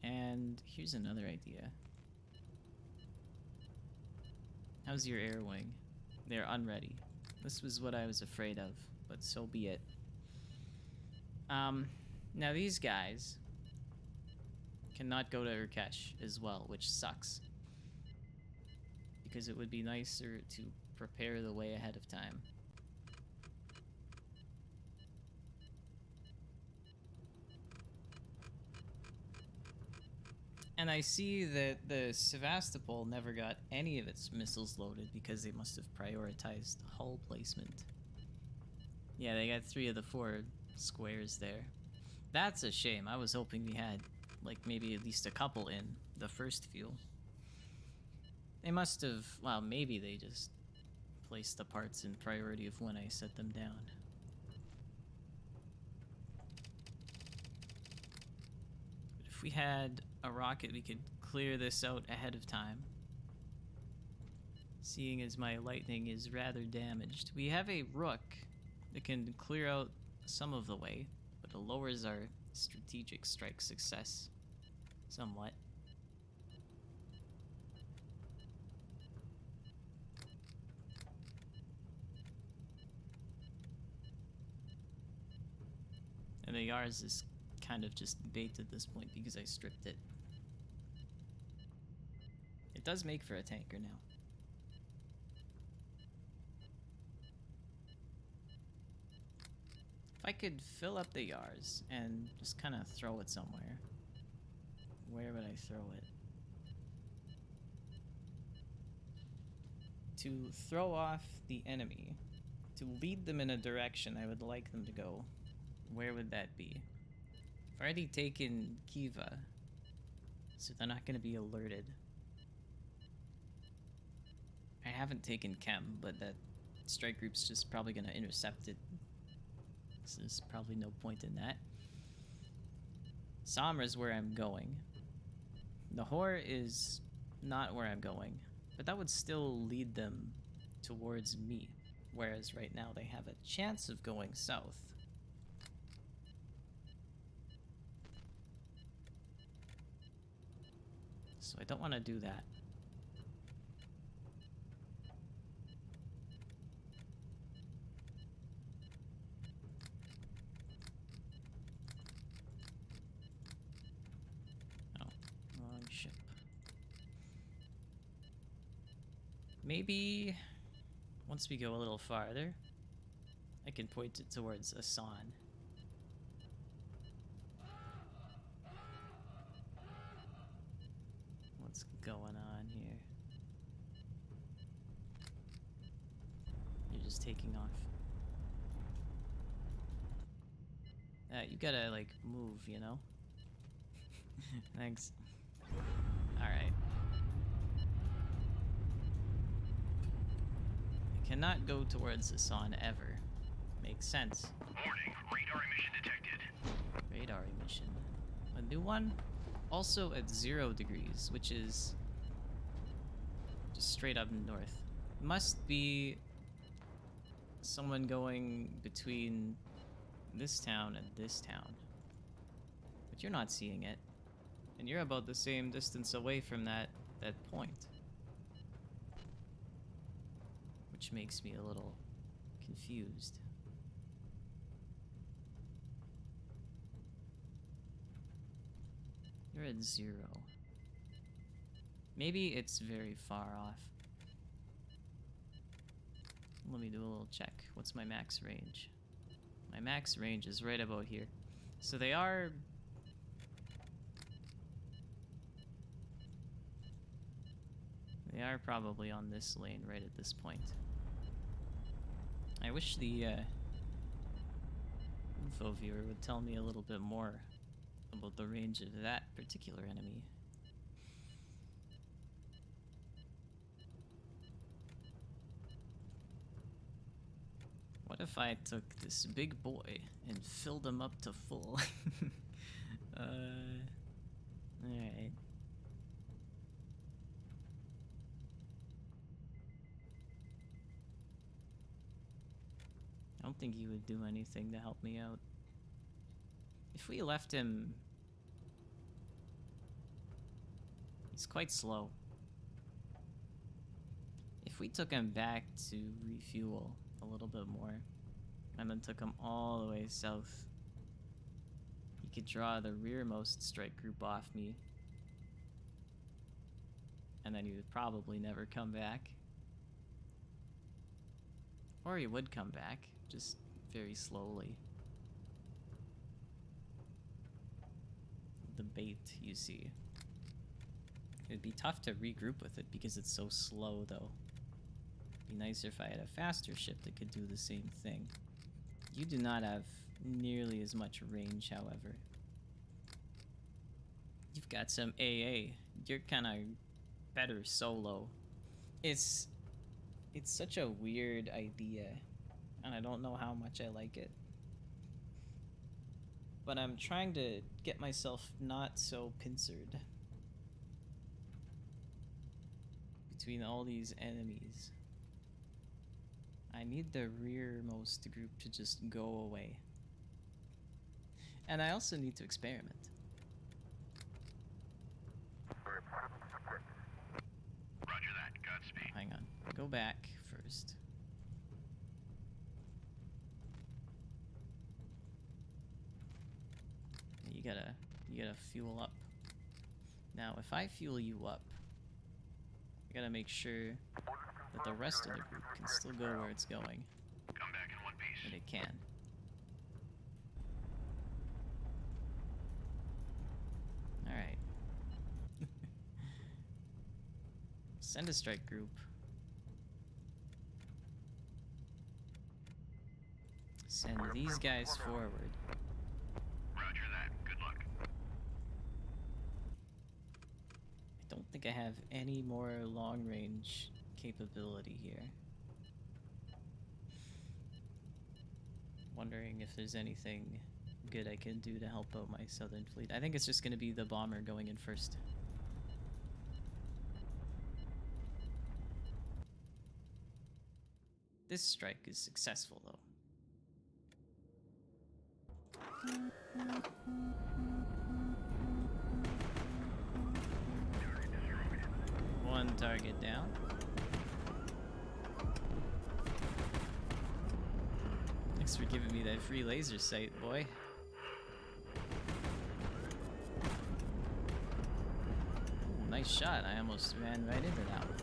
And here's another idea. How's your air wing? They're unready. This was what I was afraid of, but so be it. Now these guys cannot go to Urkesh as well, which sucks. Because it would be nicer to prepare the way ahead of time. And I see that the Sevastopol never got any of its missiles loaded because they must have prioritized hull placement. Yeah, they got 3 of the 4 squares there. That's a shame. I was hoping we had, like, maybe at least a couple in the first fuel. They must have, well, maybe they just placed the parts in priority of when I set them down. But if we had a rocket, we could clear this out ahead of time. Seeing as my lightning is rather damaged. We have a rook that can clear out some of the way, but it lowers our strategic strike success somewhat. And the Yars is kind of just bait at this point because I stripped it. It does make for a tanker now. If I could fill up the Yars and just kind of throw it somewhere. Where would I throw it? To throw off the enemy, to lead them in a direction I would like them to go, where would that be? I've already taken Kiva, so they're not going to be alerted. I haven't taken Chem, but that strike group's just probably going to intercept it. So there's probably no point in that. Samra's where I'm going. Nahor is not where I'm going, but that would still lead them towards me, whereas right now they have a chance of going south. So I don't want to do that. Oh, wrong ship. Maybe once we go a little farther, I can point it towards Asan. What's going on here? You're just taking off. You gotta, like, move, you know? Thanks. Alright. I cannot go towards Asan ever. Makes sense. Warning, radar emission detected. Radar emission. A new one? Also at 0 degrees, which is just straight up north. Must be someone going between this town and this town. But you're not seeing it. And you're about the same distance away from that point. Which makes me a little confused. You're at 0. Maybe it's very far off. Let me do a little check. What's my max range? My max range is right about here. So they are... They are probably on this lane right at this point. I wish the info viewer would tell me a little bit more about the range of that particular enemy. What if I took this big boy and filled him up to full? Alright. I don't think he would do anything to help me out. If we left him... He's quite slow. If we took him back to refuel a little bit more, and then took him all the way south, he could draw the rearmost strike group off me, and then he would probably never come back. Or he would come back, just very slowly. The bait, you see. It'd be tough to regroup with it because it's so slow, though. It'd be nicer if I had a faster ship that could do the same thing. You do not have nearly as much range, however. You've got some AA. You're kind of better solo. It's such a weird idea, and I don't know how much I like it. But I'm trying to get myself not so pincered between all these enemies. I need the rearmost group to just go away. And I also need to experiment. Roger that. Godspeed. Hang on. Go back first. You gotta fuel up. Now, if I fuel you up, I gotta make sure that the rest of the group can still go where it's going. Come back in one piece. And it can. Alright. Send a strike group. Send these guys forward. Roger that. Good luck. I don't think I have any more long range capability here. Wondering if there's anything good I can do to help out my southern fleet. I think it's just gonna be the bomber going in first. This strike is successful though. One target down. Thanks for giving me that free laser sight, boy. Ooh, nice shot. I almost ran right into that one.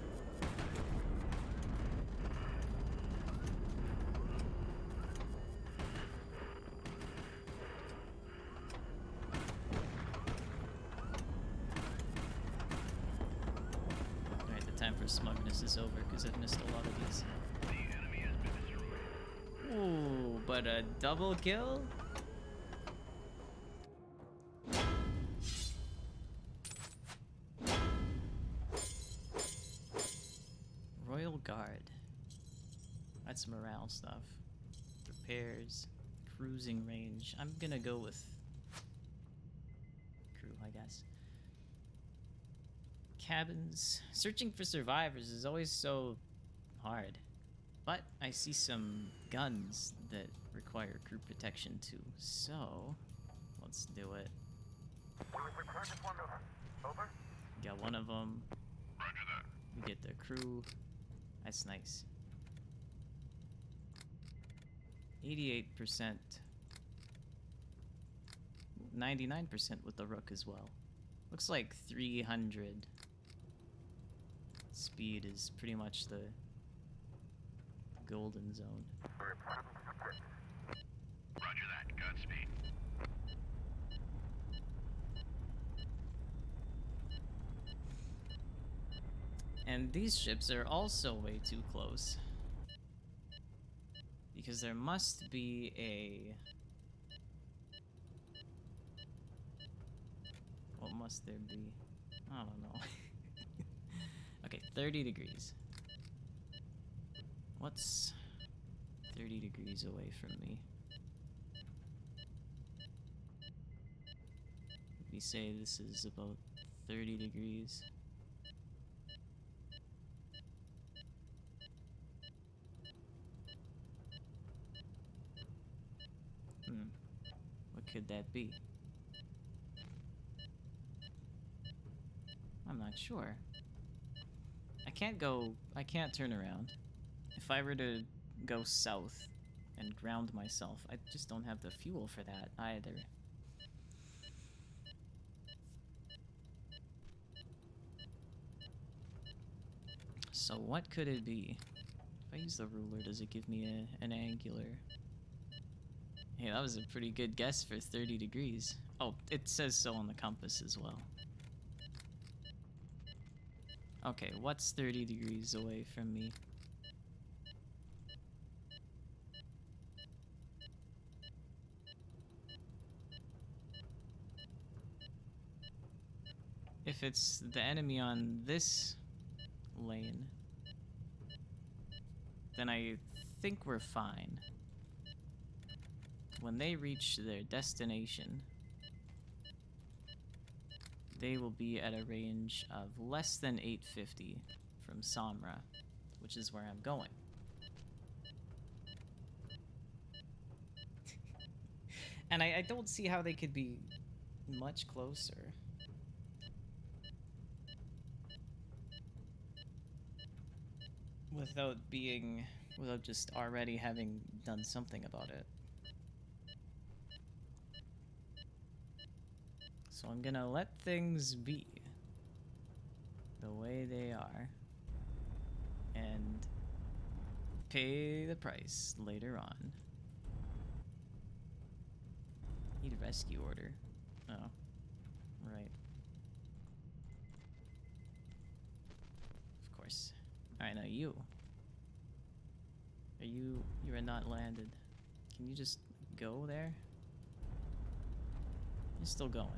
Alright, the time for smugness is over because I've missed a lot of these. The enemy has been destroyed. Ooh, but a double kill? Royal Guard. That's morale stuff. Repairs. Cruising range. I'm gonna go with crew, I guess. Cabins. Searching for survivors is always so hard. But I see some guns that require crew protection too, so let's do it. Over. Got one of them. Roger that. We get the crew. That's nice. 88%. 99% with the rook as well. Looks like 300 speed is pretty much the golden zone. Roger that. Godspeed. And these ships are also way too close. Because there must be a... What must there be? I don't know. Okay, 30 degrees. What's 30 degrees away from me? We say this is about 30 degrees. What could that be? I'm not sure. I can't turn around. If I were to go south and ground myself, I just don't have the fuel for that either. So what could it be? If I use the ruler, does it give me an angular? Hey, that was a pretty good guess for 30 degrees. Oh, it says so on the compass as well. Okay, what's 30 degrees away from me? If it's the enemy on this lane, then I think we're fine. When they reach their destination, they will be at a range of less than 850 from Samra, which is where I'm going. And I don't see how they could be much closer. Without just already having done something about it. So I'm gonna let things be the way they are and pay the price later on. Need a rescue order. Oh, right. Of course. Alright, now you. You are not landed. Can you just go there? You're still going.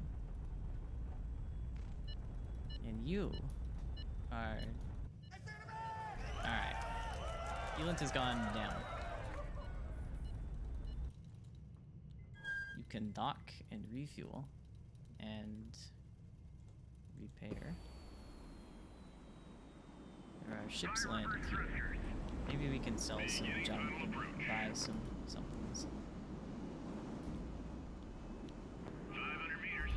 And you are... Alright. Healant has gone down. You can dock and refuel and repair. There are ships landed here. Maybe we can sell some junk and buy some somethings. 500 meters.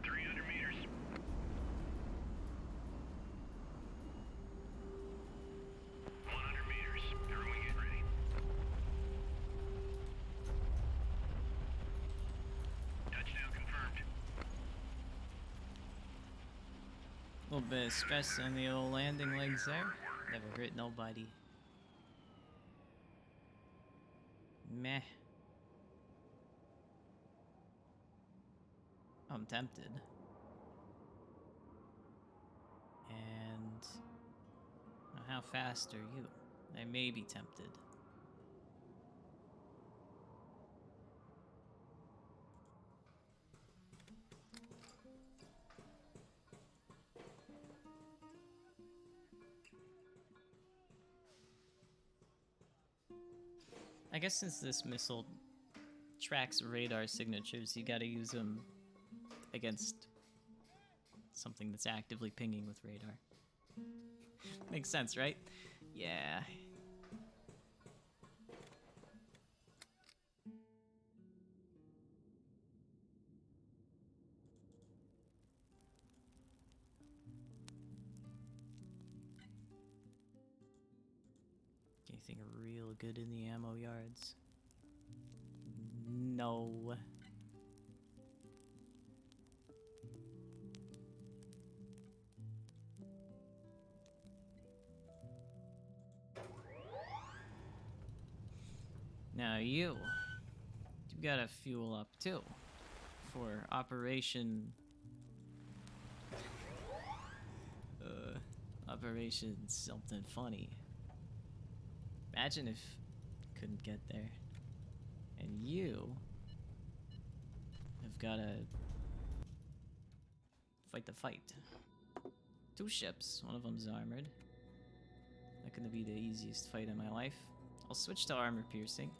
300 meters. 100 meters. Everyone get ready. Touchdown confirmed. A little bit of stress on the old landing legs there. Never hurt nobody. Meh. I'm tempted. And how fast are you? I may be tempted. I guess since this missile tracks radar signatures, you gotta use them against something that's actively pinging with radar. Makes sense, right? Yeah. Anything real good in the ammo yards? No. Now you gotta fuel up too for Operation Operation something funny. Imagine if you couldn't get there. And you have gotta fight the fight. 2 ships, one of them's armored. Not gonna be the easiest fight in my life. I'll switch to armor piercing.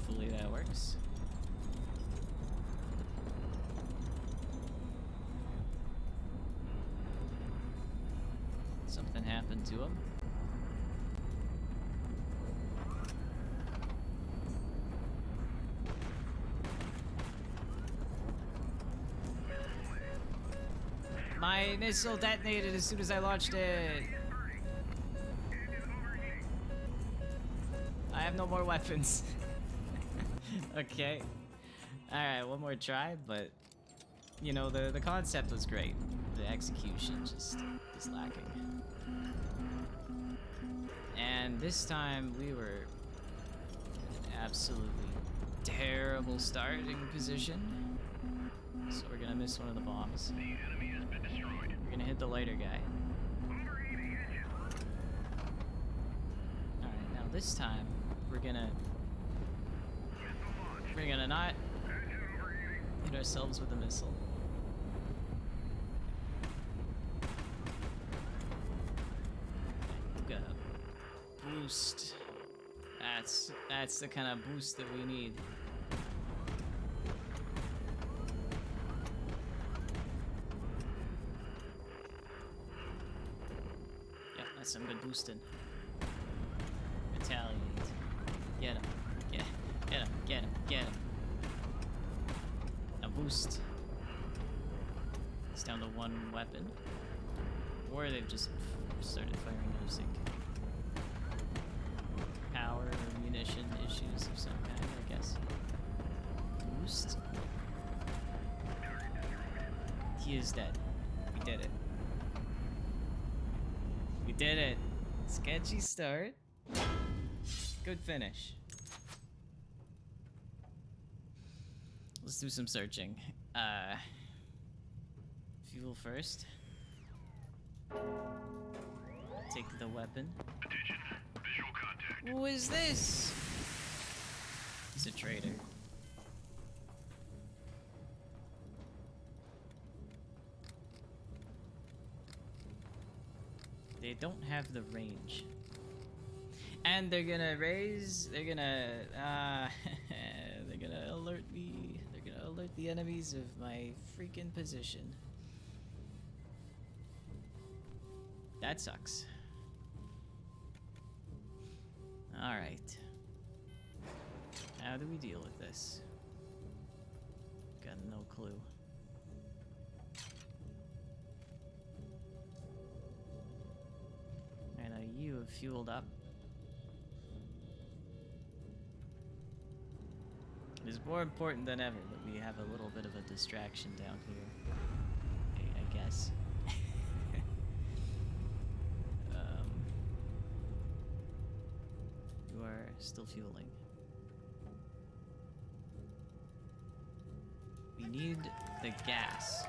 Hopefully that works. Something happened to him. My missile detonated as soon as I launched it. I have no more weapons. Okay. Alright, one more try, but you know, the concept was great. The execution just is lacking. And this time we were in an absolutely terrible starting position. So we're gonna miss one of the bombs. The enemy has been destroyed. We're gonna hit the lighter guy. Overheating engine. Alright, now this time we're gonna not hit ourselves with a missile. We're gonna boost. That's the kind of boost that we need. Yep, that's some good boosting. Retaliate. Get him. Get him. Get him. Get him. Now boost. It's down to 1 weapon. Or they've just started firing no sync. Power or munition issues of some kind, I guess. Boost. He is dead. We did it. We did it. Sketchy start. Good finish. Let's do some searching. Fuel first. Take the weapon. Attention. Visual contact. Who is this? He's a traitor. They don't have the range. And they're gonna raise, they're gonna alert me, they're gonna alert the enemies of my freaking position. That sucks. Alright. How do we deal with this? Got no clue. I know you have fueled up. It is more important than ever that we have a little bit of a distraction down here. I guess. You are still fueling. We need the gas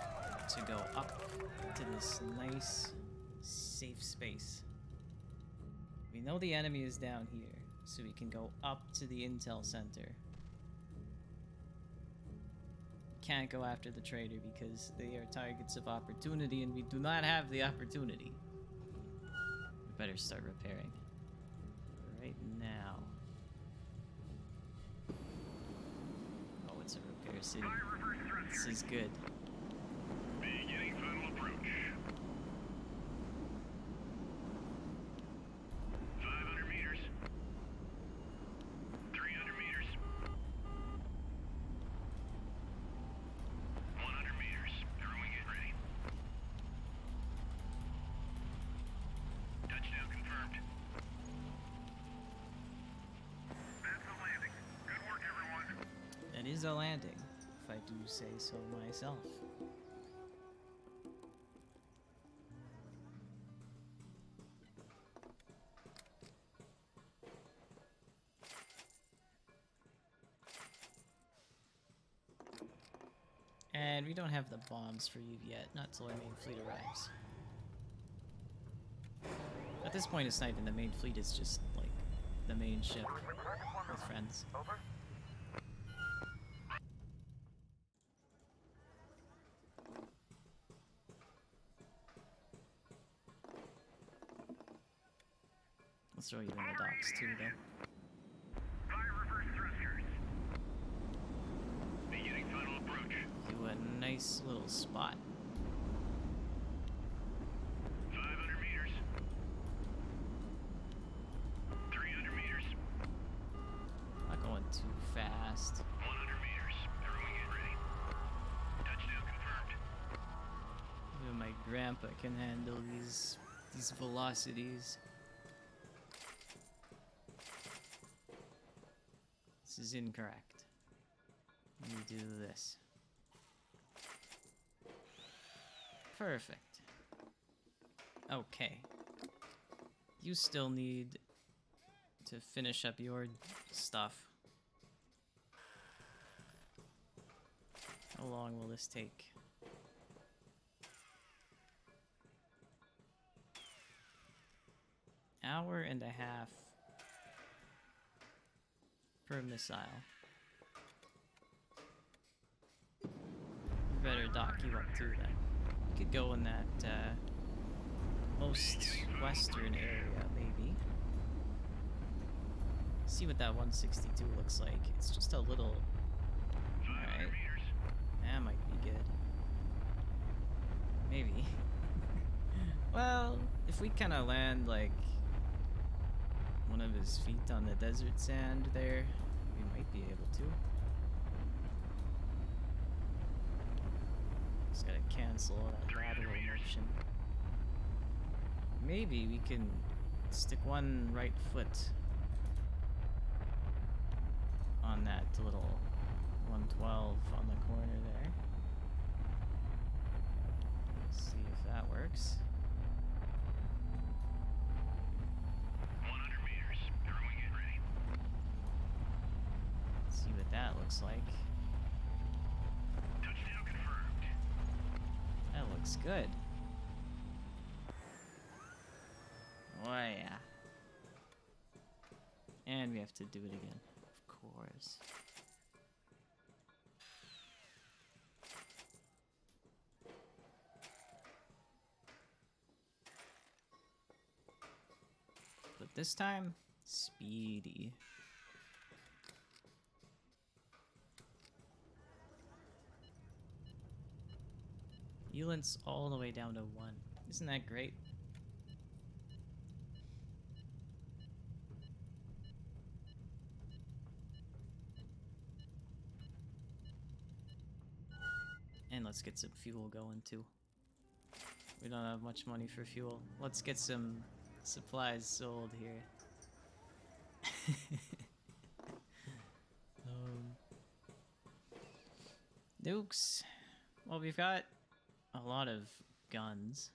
to go up to this nice, safe space. We know the enemy is down here, so we can go up to the intel center. Can't go after the trader because they are targets of opportunity and we do not have the opportunity. We better start repairing. Right now. Oh, it's a repair city. This is good. Beginning final approach. 500 meters. 300 meters. 100 meters. Throwing it ready. Touchdown confirmed. That's a landing. Good work, everyone. That is a landing, if I do say so myself. And we don't have the bombs for you yet, not till our main fleet arrives. At this point it's not even the main fleet, it's just like the main ship with friends. Let's throw you in the docks too then. Fire reverse thrusters. Beginning final approach. Do a nice little spot. 500 meters. 300 meters. Not going too fast. 100 meters. Throwing it ready. Touchdown confirmed. Even my grandpa can handle these velocities. This is incorrect. You do this. Perfect. Okay. You still need to finish up your stuff. How long will this take? Hour and a half per missile. We better dock you up too then. We could go in that most western area maybe. See what that 162 looks like. It's just a little... 500 Alright. meters. That might be good. Maybe. Well, if we kind of land like one of his feet on the desert sand there, we might be able to. Just gotta cancel that lateral motion. Maybe we can stick one right foot on that little 112 on the corner there. See if that works. 100 meters. Throwing it ready. See what that looks like. Touchdown confirmed. That looks good. Oh yeah. And we have to do it again. Of course. But this time, speedy. Elant's all the way down to 1. Isn't that great? And let's get some fuel going too. We don't have much money for fuel. Let's get some supplies sold here. Nukes. Well, we've got a lot of guns.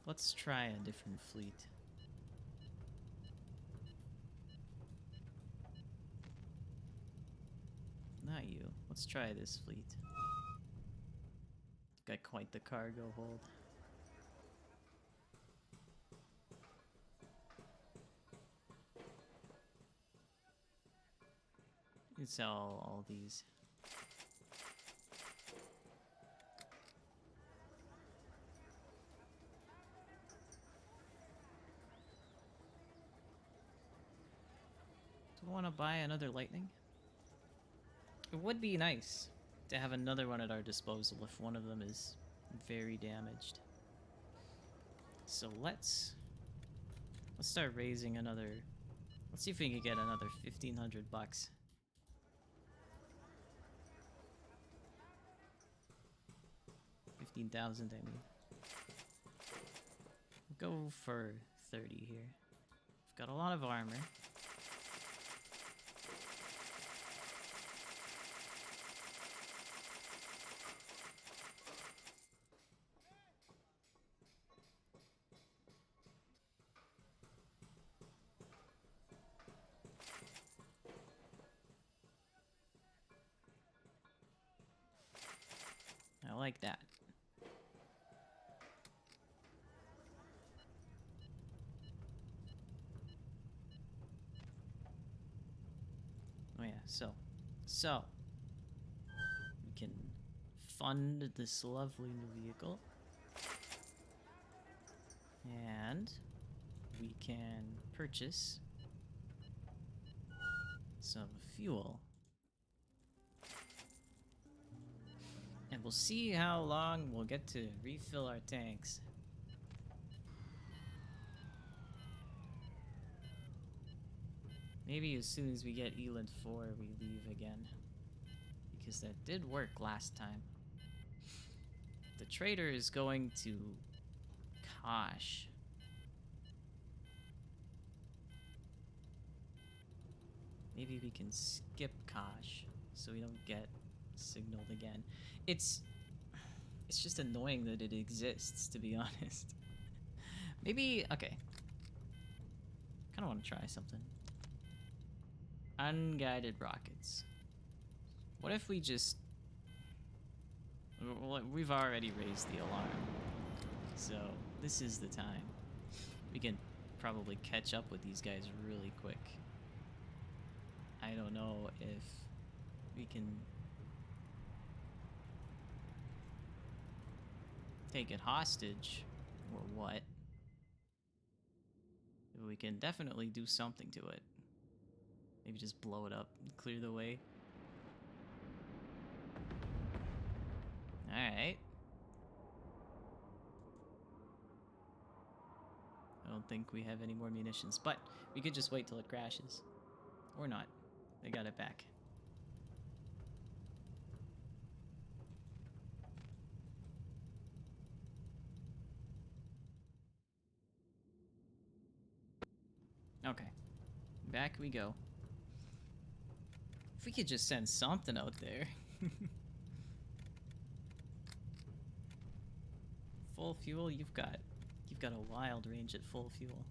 Let's try a different fleet. Not you. Let's try this fleet. Got quite the cargo hold. You can sell all these. Do I want to buy another lightning? It would be nice to have another one at our disposal if one of them is very damaged. So let's start raising another. Let's see if we can get another 1,500 bucks. 15,000, I mean. We'll go for 30 here. We've got a lot of armor. I like that. Oh yeah, so we can fund this lovely new vehicle. And we can purchase some fuel. And we'll see how long we'll get to refill our tanks. Maybe as soon as we get Eland 4, we leave again. Because that did work last time. The trader is going to Kosh. Maybe we can skip Kosh so we don't get signaled again. It's just annoying that it exists, to be honest. Maybe, okay. Kind of want to try something. Unguided rockets. What if we just... Well, we've already raised the alarm. So, this is the time. We can probably catch up with these guys really quick. I don't know if we can take it hostage or what. But we can definitely do something to it. Maybe just blow it up and clear the way. Alright. I don't think we have any more munitions, but we could just wait till it crashes. Or not. They got it back. Okay. Back we go. If we could just send something out there. full fuel? You've got a wild range at full fuel.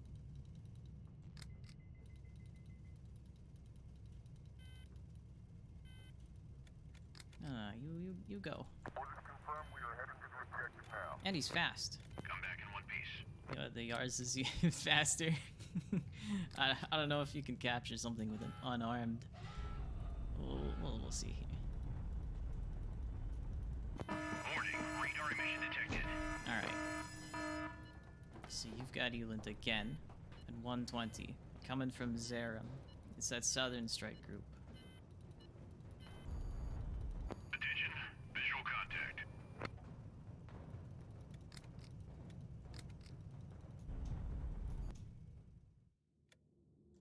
You go. Orders confirmed. We are heading to the objective now. And he's fast. Come back in one piece. You know, the Yars is faster. I don't know if you can capture something with an unarmed. We'll see here. Warning, radar emission detected. Alright. So you've got Eland again at 120. Coming from Zerum. It's that Southern Strike group. Attention, visual contact.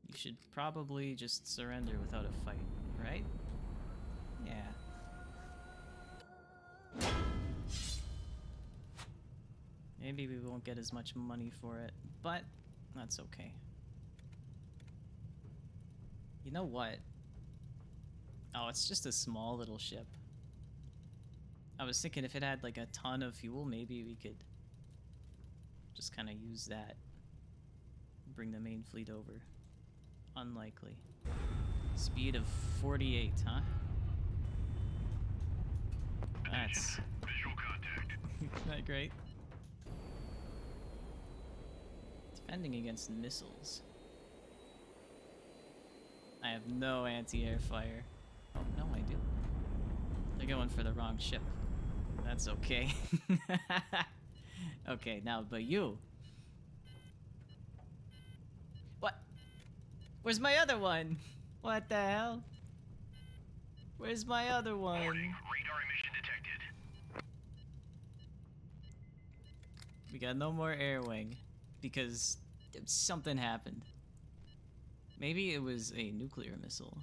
You should probably just surrender without a fight, right? Yeah. Maybe we won't get as much money for it, but that's okay. You know what? Oh, it's just a small little ship. I was thinking if it had like a ton of fuel, maybe we could just kind of use that. Bring the main fleet over. Unlikely. Speed of 48, huh? That's Visual contact. not great. Defending against missiles. I have no anti-air fire. Oh, no, I do. They're going for the wrong ship. That's okay. Okay, now, but you. What? Where's my other one? What the hell? Where's my other one? Warning, radar emission detected. We got no more air wing because something happened. Maybe it was a nuclear missile.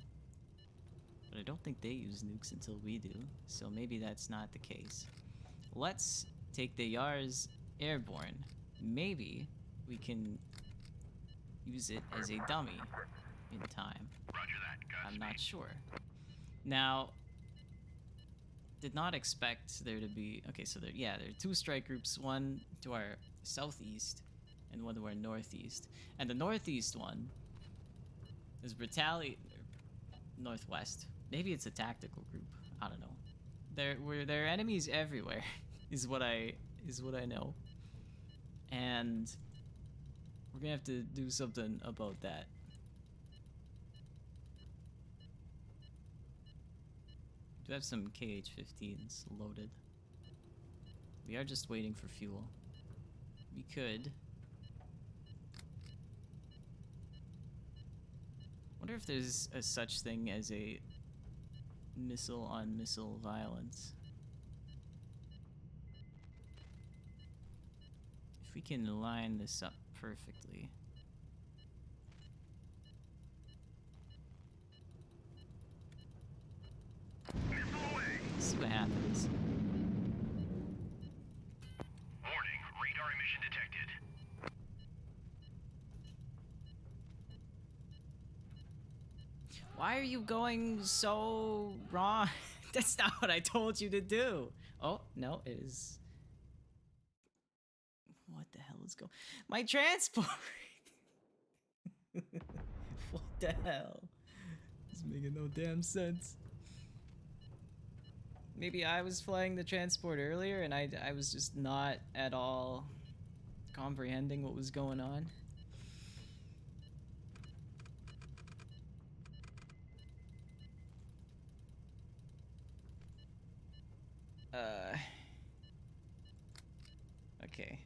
But I don't think they use nukes until we do, so maybe that's not the case. Let's take the Yars airborne. Maybe we can use it as a dummy in time. Roger that. I'm Godspeed. not sure. Now, did not expect there to be... Okay, so there are two strike groups, one to our southeast and one to our northeast. And the northeast one is northwest. Maybe it's a tactical group. I don't know. There are enemies everywhere, is what I know. And we're gonna have to do something about that. We do have some KH-15s loaded. We are just waiting for fuel. We could. Wonder if there's a such thing as a missile on missile violence. If we can line this up perfectly. See what happens. Warning, radar emission detected. Why are you going so wrong? That's not what I told you to do. Oh, no, it is. What the hell is going? My transport! What the hell? It's making no damn sense. Maybe I was flying the transport earlier and I was just not at all comprehending what was going on. Okay.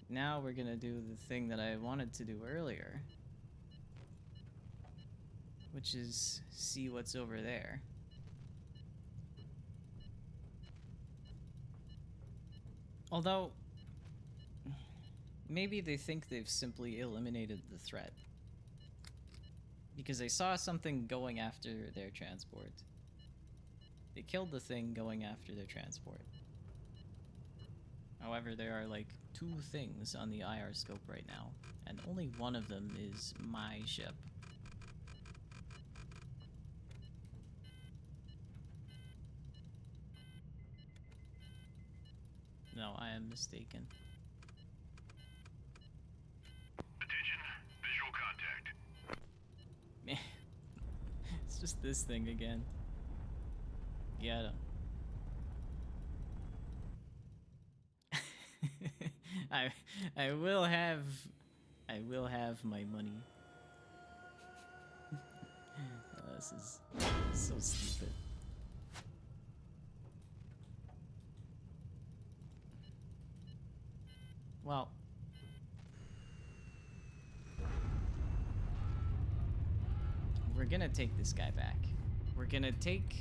Now we're gonna do the thing that I wanted to do earlier. Which is see what's over there. Although, maybe they think they've simply eliminated the threat. Because they saw something going after their transport. They killed the thing going after their transport. However, there are like 2 things on the IR scope right now, and only one of them is my ship. No, I am mistaken. this thing again. Get him. I will have my money. This is so stupid. Well, we're gonna take this guy back. We're gonna take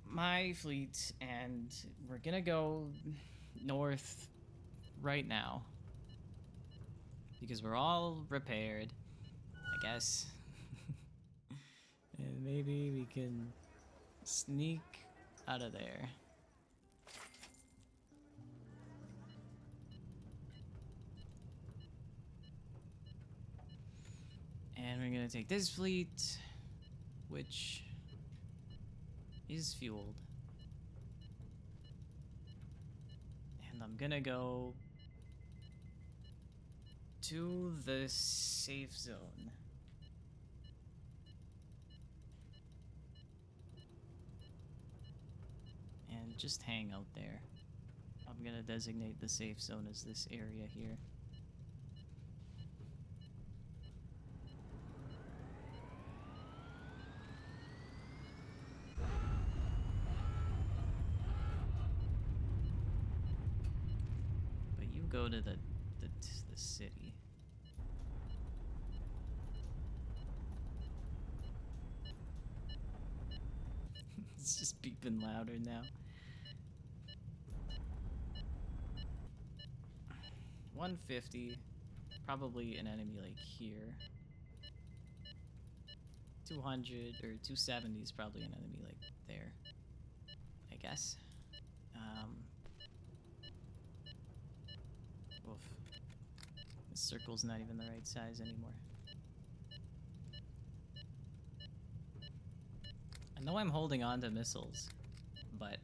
my fleet and we're gonna go north right now. Because we're all repaired, I guess. And maybe we can sneak out of there. And we're gonna take this fleet, which is fueled. And I'm gonna go to the safe zone. And just hang out there. I'm gonna designate the safe zone as this area here. But you go to the city. It's just beeping louder now. 150, probably an enemy like here. 200 or 270 is probably an enemy like there, I guess. Oof. This circle's not even the right size anymore. I know I'm holding on to missiles, but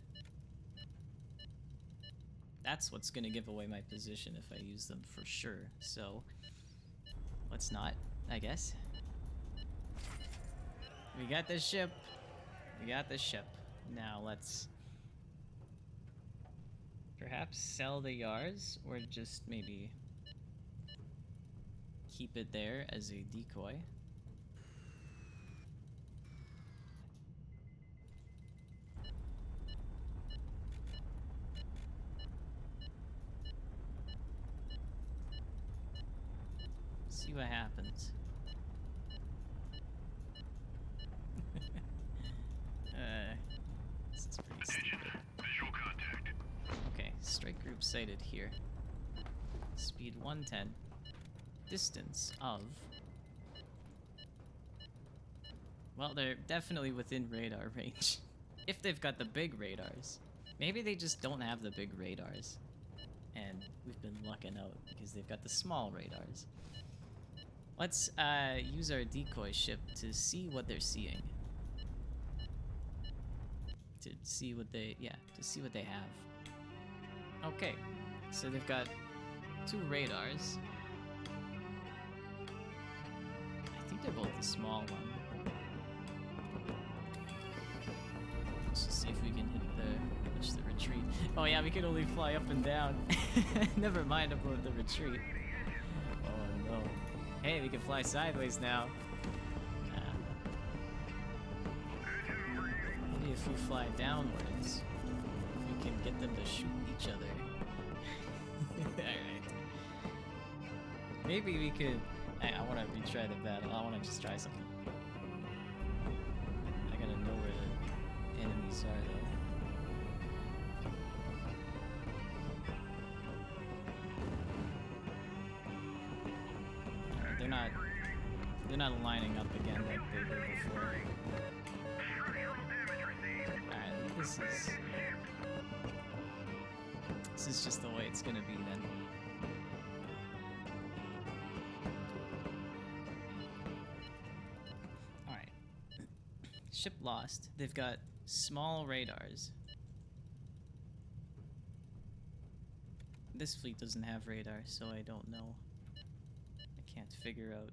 that's what's gonna give away my position if I use them for sure, so let's not, I guess. We got the ship. We got the ship. Now let's perhaps sell the yards or just maybe keep it there as a decoy. See what happens. This is pretty stupid. Visual contact. Okay, strike group sighted here. Speed 110. Distance of... Well, they're definitely within radar range. If they've got the big radars. Maybe they just don't have the big radars. And we've been lucking out because they've got the small radars. Let's use our decoy ship to see what they're seeing. To see what they, to see what they have. Okay, so they've got 2 radars. I think they're both the small one. Let's just see if we can hit the retreat. Oh yeah, we can only fly up and down. Never mind about the retreat. Oh no. Hey, we can fly sideways now. Maybe if we fly downwards, we can get them to shoot each other. Alright. Maybe we could... I want to retry the battle. I want to just try something. I gotta know where the enemies are though. They're not lining up again like they were before. Alright, this is just the way it's gonna be then. Alright. Ship lost. They've got small radars. This fleet doesn't have radar, so I don't know. I can't figure out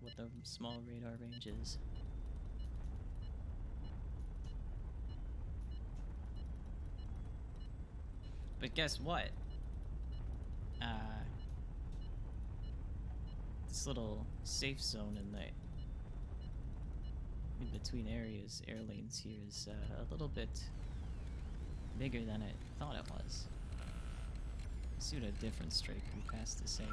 what the small radar range is. But guess what? This little safe zone in the in between areas, air lanes here is a little bit bigger than I thought it was. Let's see what a different strike group has to say.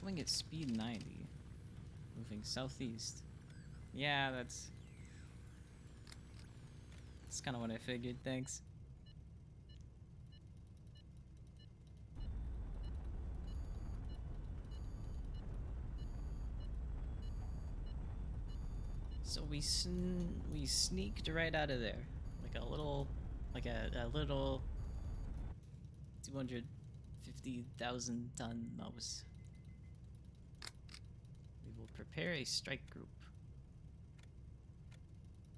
Going at speed 90, moving southeast. Yeah, that's kind of what I figured, thanks. So we sneaked right out of there, like a little 250,000 ton mouse. We will prepare a strike group,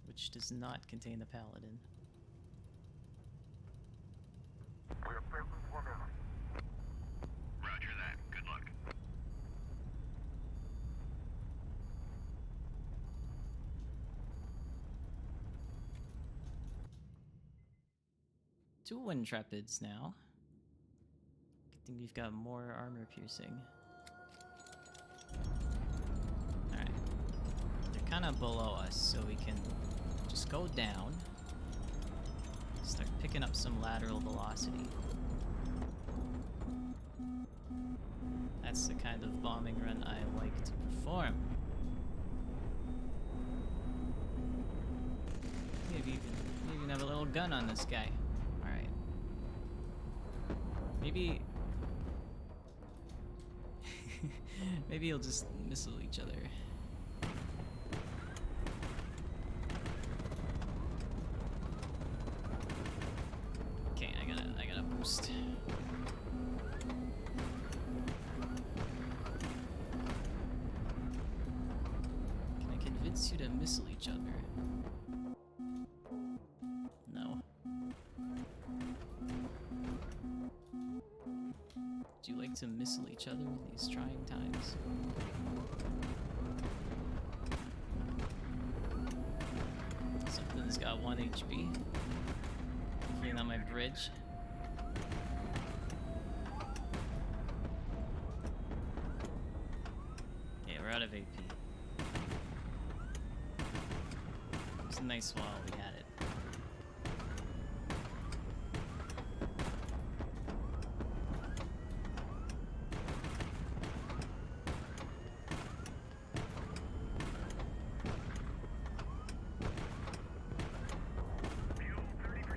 which does not contain a paladin. We have taken this one in. Roger that. Good luck. Two Intrepids now. Good thing we've got more armor piercing. Alright. They're kind of below us, so we can just go down. Start picking up some lateral velocity. That's the kind of bombing run I like to perform. Maybe even have a little gun on this guy. Alright. Maybe... maybe you'll just missile each other. Okay, I gotta boost. Can I convince you to missile each other? No. Do you like to missile each other in these trying times? Something's got 1 HP. Hopefully not my bridge. Okay, we're out of AP. It's nice while we had it. Fuel 30%.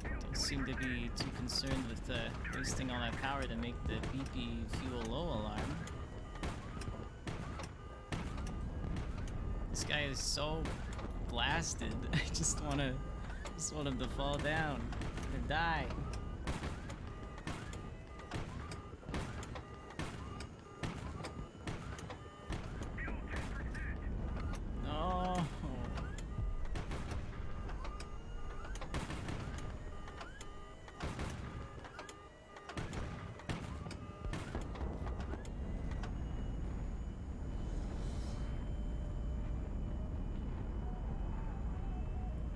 Don't seem to be too concerned with wasting all that power to make the beepy fuel low alarm. This guy is so blasted. I just want him to fall down and die. Fuel 10%. No.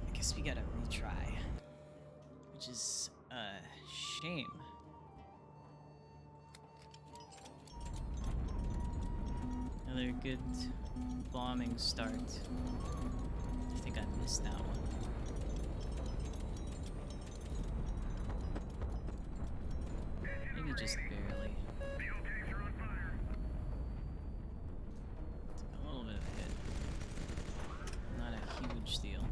I guess we gotta retry, which is a shame. Another good bombing start. I think I missed that one. Maybe just barely. Fuel tanks are on fire. Took a little bit of a hit. Not a huge deal.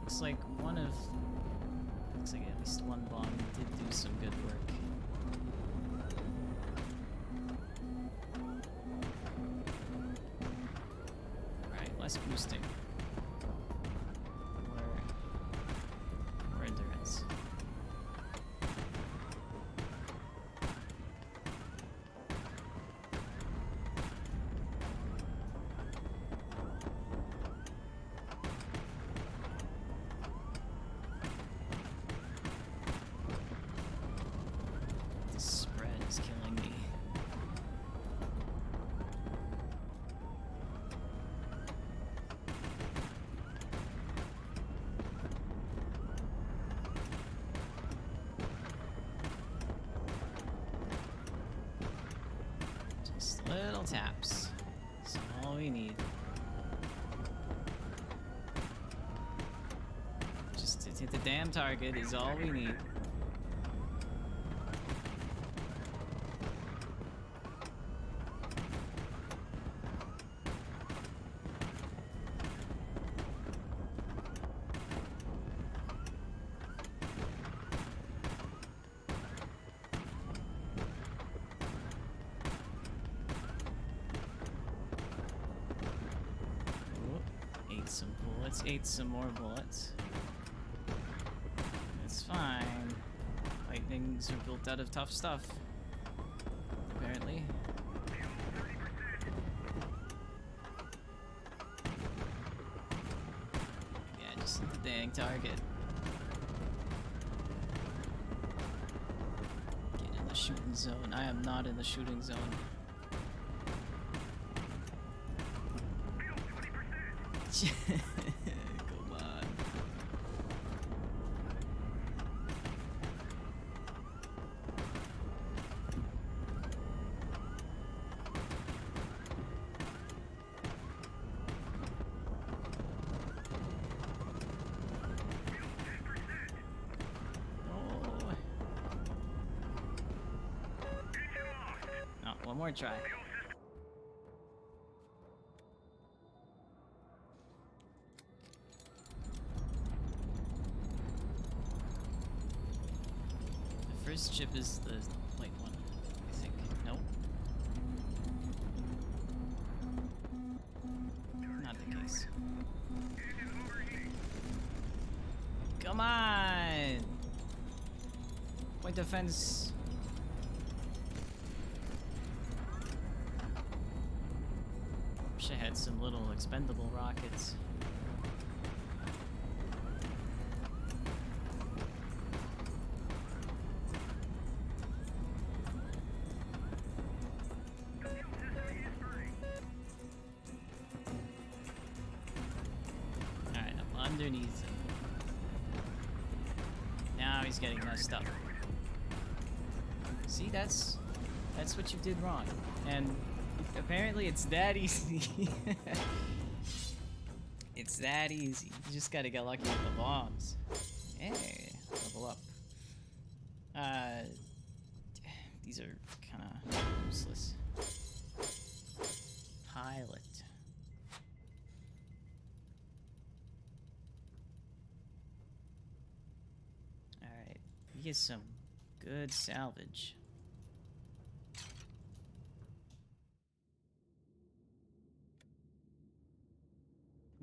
Looks like at least one bomb did do some good work. Less boosting. More endurance. The spread is killing me. Just little taps. That's all we need. Just to hit the damn target is all we need. Ate some bullets, ate some more bullets. It's fine. Lightnings are built out of tough stuff. Apparently. Yeah, just hit the dang target. Get in the shooting zone. I am not in the shooting zone. Come on. Oh, one more try. The first chip is the light one, I think. Nope. Not the case. Come on! Point defense. Wish I had some little expendable rockets. Alright, I'm underneath him. Now he's getting messed up. See, that's what you did wrong. And apparently it's that easy. It's that easy. You just gotta get lucky with the bombs. Hey, level up. These are kinda useless. Pilot. Alright, we get some good salvage.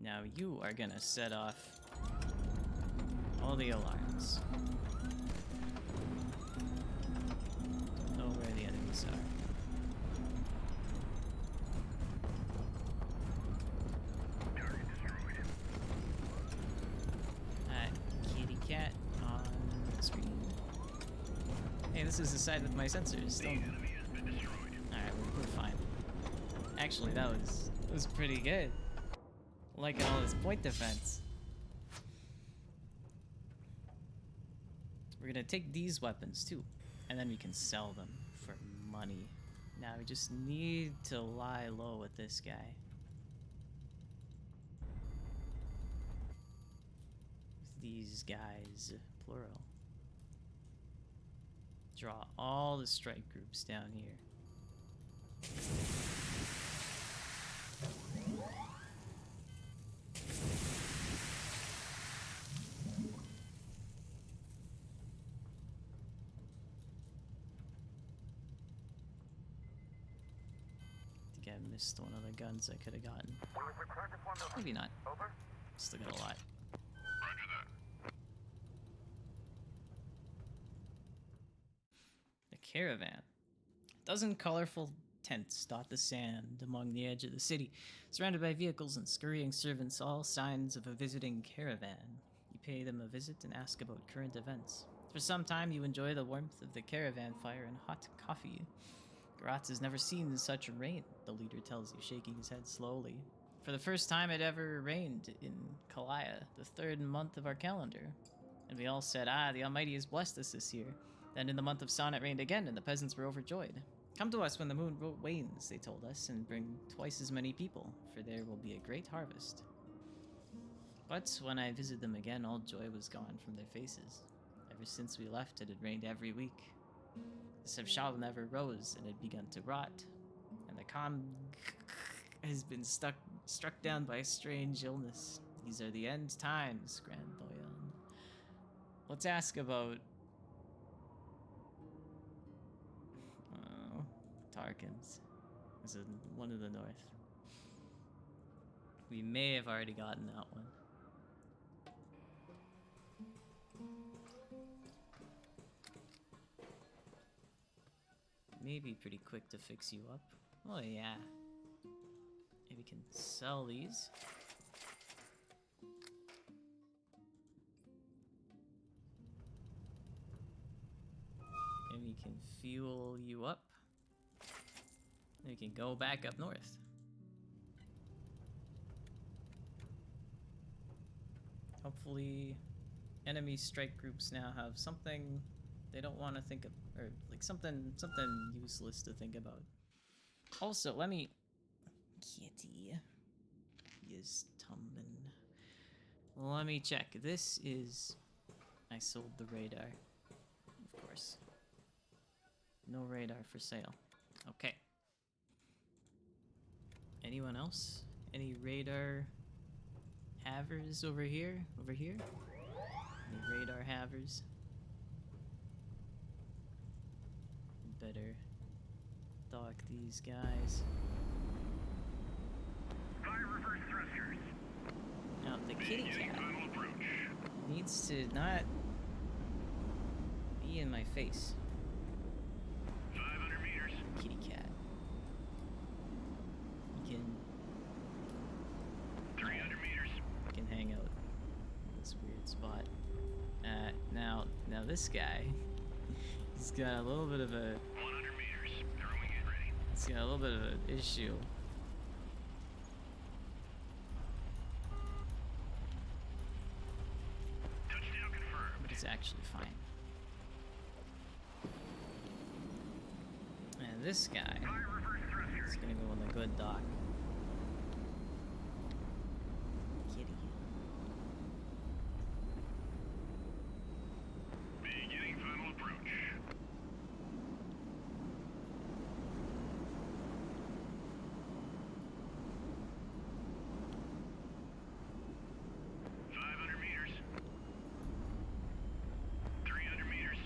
Now you are gonna set off all the alarms. Don't know where the enemies are. Kitty cat on the screen. Hey, this is the side with my sensors. Don't. Alright, we're fine. Actually, that was pretty good. Liking all this point defense. We're gonna take these weapons too, and then we can sell them for money. Now we just need to lie low with this guy. These guys, plural. Draw all the strike groups down here. think I missed one of the guns I could have gotten. We will return to formation. Maybe not. Over. Still got a lot. Roger that. The caravan. A dozen colorful tents dot the sand among the edge of the city, surrounded by vehicles and scurrying servants, all signs of a visiting caravan. You pay them a visit and ask about current events. For some time, you enjoy the warmth of the caravan fire and hot coffee. Garatz has never seen such rain, the leader tells you, shaking his head slowly. For the first time it ever rained in Kalaya, the third month of our calendar. And we all said, the Almighty has blessed us this year. Then in the month of Sun it rained again, and the peasants were overjoyed. Come to us when the moon wanes, they told us, and bring twice as many people, for there will be a great harvest. But when I visited them again, all joy was gone from their faces. Ever since we left, it had rained every week. The Sevshal never rose, and had begun to rot, and the Khan has been struck down by a strange illness. These are the end times, Grand Boyan. Let's ask about Tarkins. Is it one of the north? We may have already gotten that one. Maybe pretty quick to fix you up. Oh yeah. Maybe we can sell these. And we can fuel you up. And we can go back up north. Hopefully, enemy strike groups now have something they don't want to think of, or like something useless to think about. Also, let me... Kitty. He is tumbling. Let me check. This is... I sold the radar. Of course. No radar for sale. Okay. Anyone else? Any radar havers over here? Over here? Any radar havers? Better dock these guys. Fire reverse thrusters. Now, the kitty Beginning cat final approach. needs to not be in my face. 500 meters. Kitty cat. You can 300 meters. hang out in this weird spot. Now this guy, he's got a little bit of a 100 meters. Everyone get ready. he's got a little bit of an issue. Touchdown confirmed. But it's actually fine. And this guy Fire reverse thrusters. is gonna go in the good dock. Kitty. Beginning final approach. Meters. 300 meters.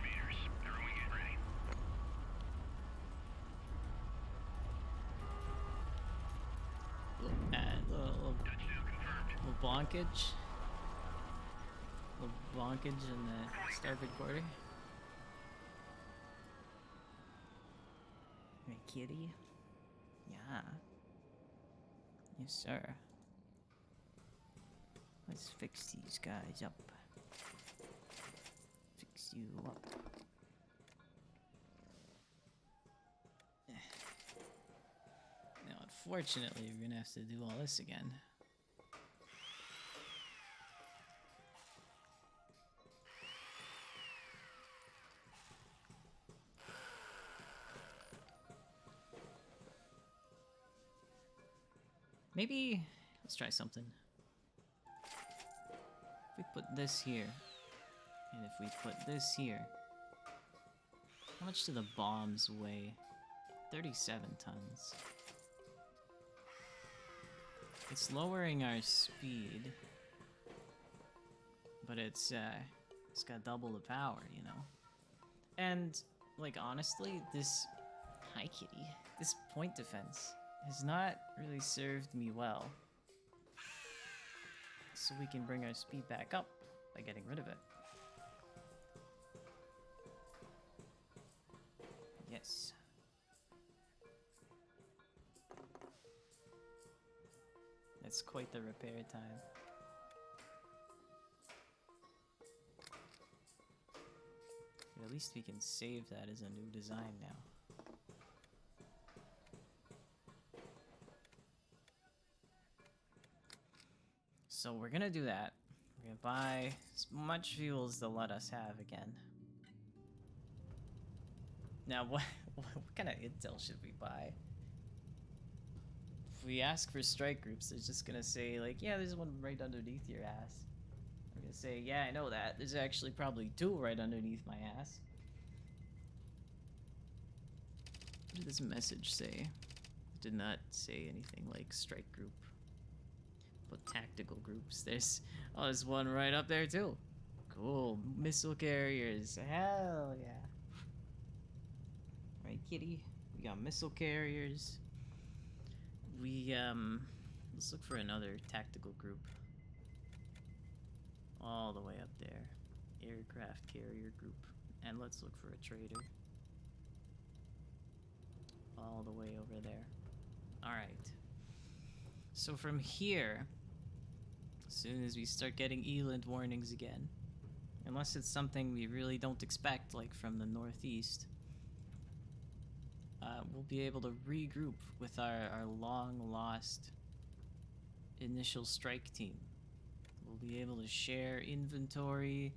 Meters. Everyone get ready. Little Touchdown confirmed. bonkage. Little bonkage in the starboard quarter. Hey, kitty. Yeah. Yes, sir. Let's fix these guys up. Fix you up. Now, unfortunately, we're gonna have to do all this again. Maybe let's try something. If we put this here, and if we put this here, how much do the bombs weigh? 37 tons. It's lowering our speed, but it's got double the power, you know. And like honestly, this hi kitty, this point defense has not really served me well. So we can bring our speed back up by getting rid of it. Yes. That's quite the repair time. But at least we can save that as a new design now. So we're gonna do that. We're gonna buy as much fuel as they'll let us have again. Now, what kind of intel should we buy? If we ask for strike groups, they're just gonna say, like, yeah, there's one right underneath your ass. I'm gonna say, yeah, I know that. There's actually probably two right underneath my ass. What did this message say? It did not say anything like strike group. But tactical groups. There's one right up there too. Cool. Missile carriers. Hell yeah. Right, kitty. We got missile carriers. We let's look for another tactical group. All the way up there. Aircraft carrier group. And let's look for a trader. All the way over there. Alright. So from here, as soon as we start getting eland warnings again, unless it's something we really don't expect, like from the northeast, we'll be able to regroup with our long-lost initial strike team. We'll be able to share inventory.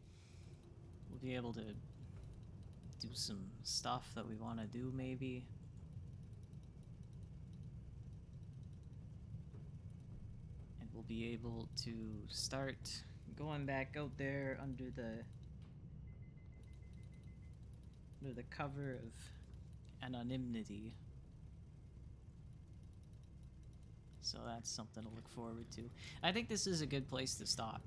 We'll be able to do some stuff that we want to do, maybe. And we'll be able to start going back out there under the cover of anonymity. So that's something to look forward to. I think this is a good place to stop.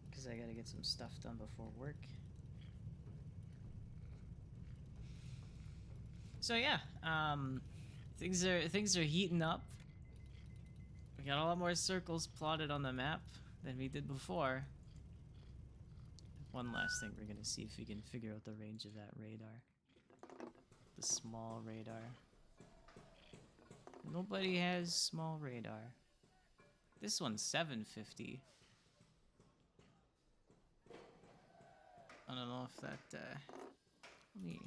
Because I gotta get some stuff done before work. So yeah, things are heating up. We got a lot more circles plotted on the map than we did before. One last thing, we're gonna see if we can figure out the range of that radar. The small radar. Nobody has small radar. This one's 750. I don't know if that, let me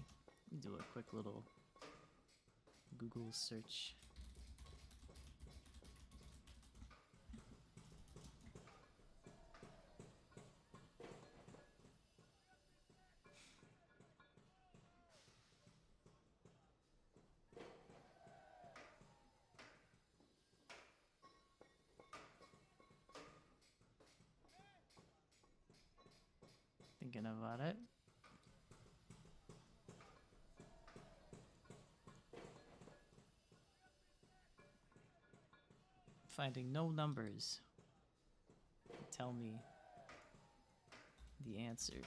do a quick little Google search. Thinking about it. Finding no numbers to tell me the answer.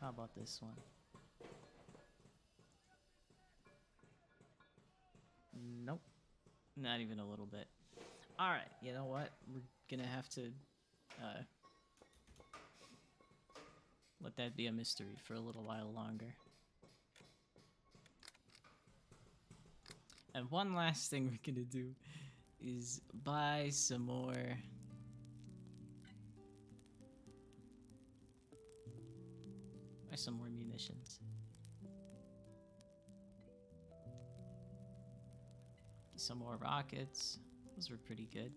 How about this one? Nope. Not even a little bit. Alright, you know what? We're gonna have to let that be a mystery for a little while longer. And one last thing we're gonna do is buy some more munitions. Some more rockets. Those were pretty good.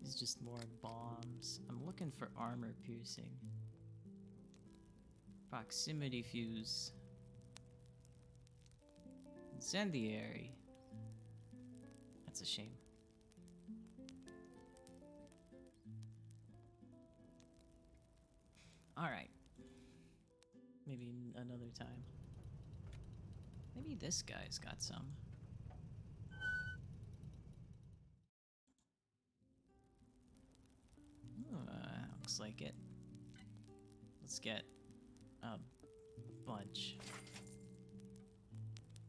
These just more bombs. I'm looking for armor piercing. Proximity fuse. Incendiary. That's a shame. Alright. Maybe another time. Maybe this guy's got some. Looks like it. Let's get a bunch.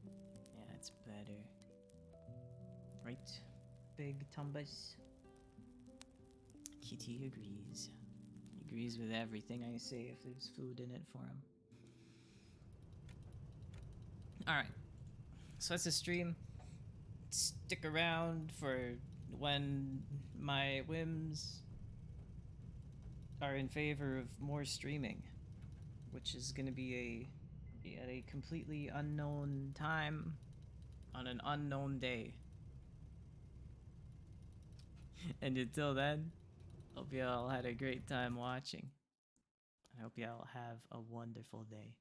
Yeah, it's better. Right? Big Tumbas. Kitty agrees. He agrees with everything I say if there's food in it for him. Alright. So that's a stream. Stick around for when my whims are in favor of more streaming, which is going to be at a completely unknown time on an unknown day. And until then, hope y'all had a great time watching. I hope y'all have a wonderful day.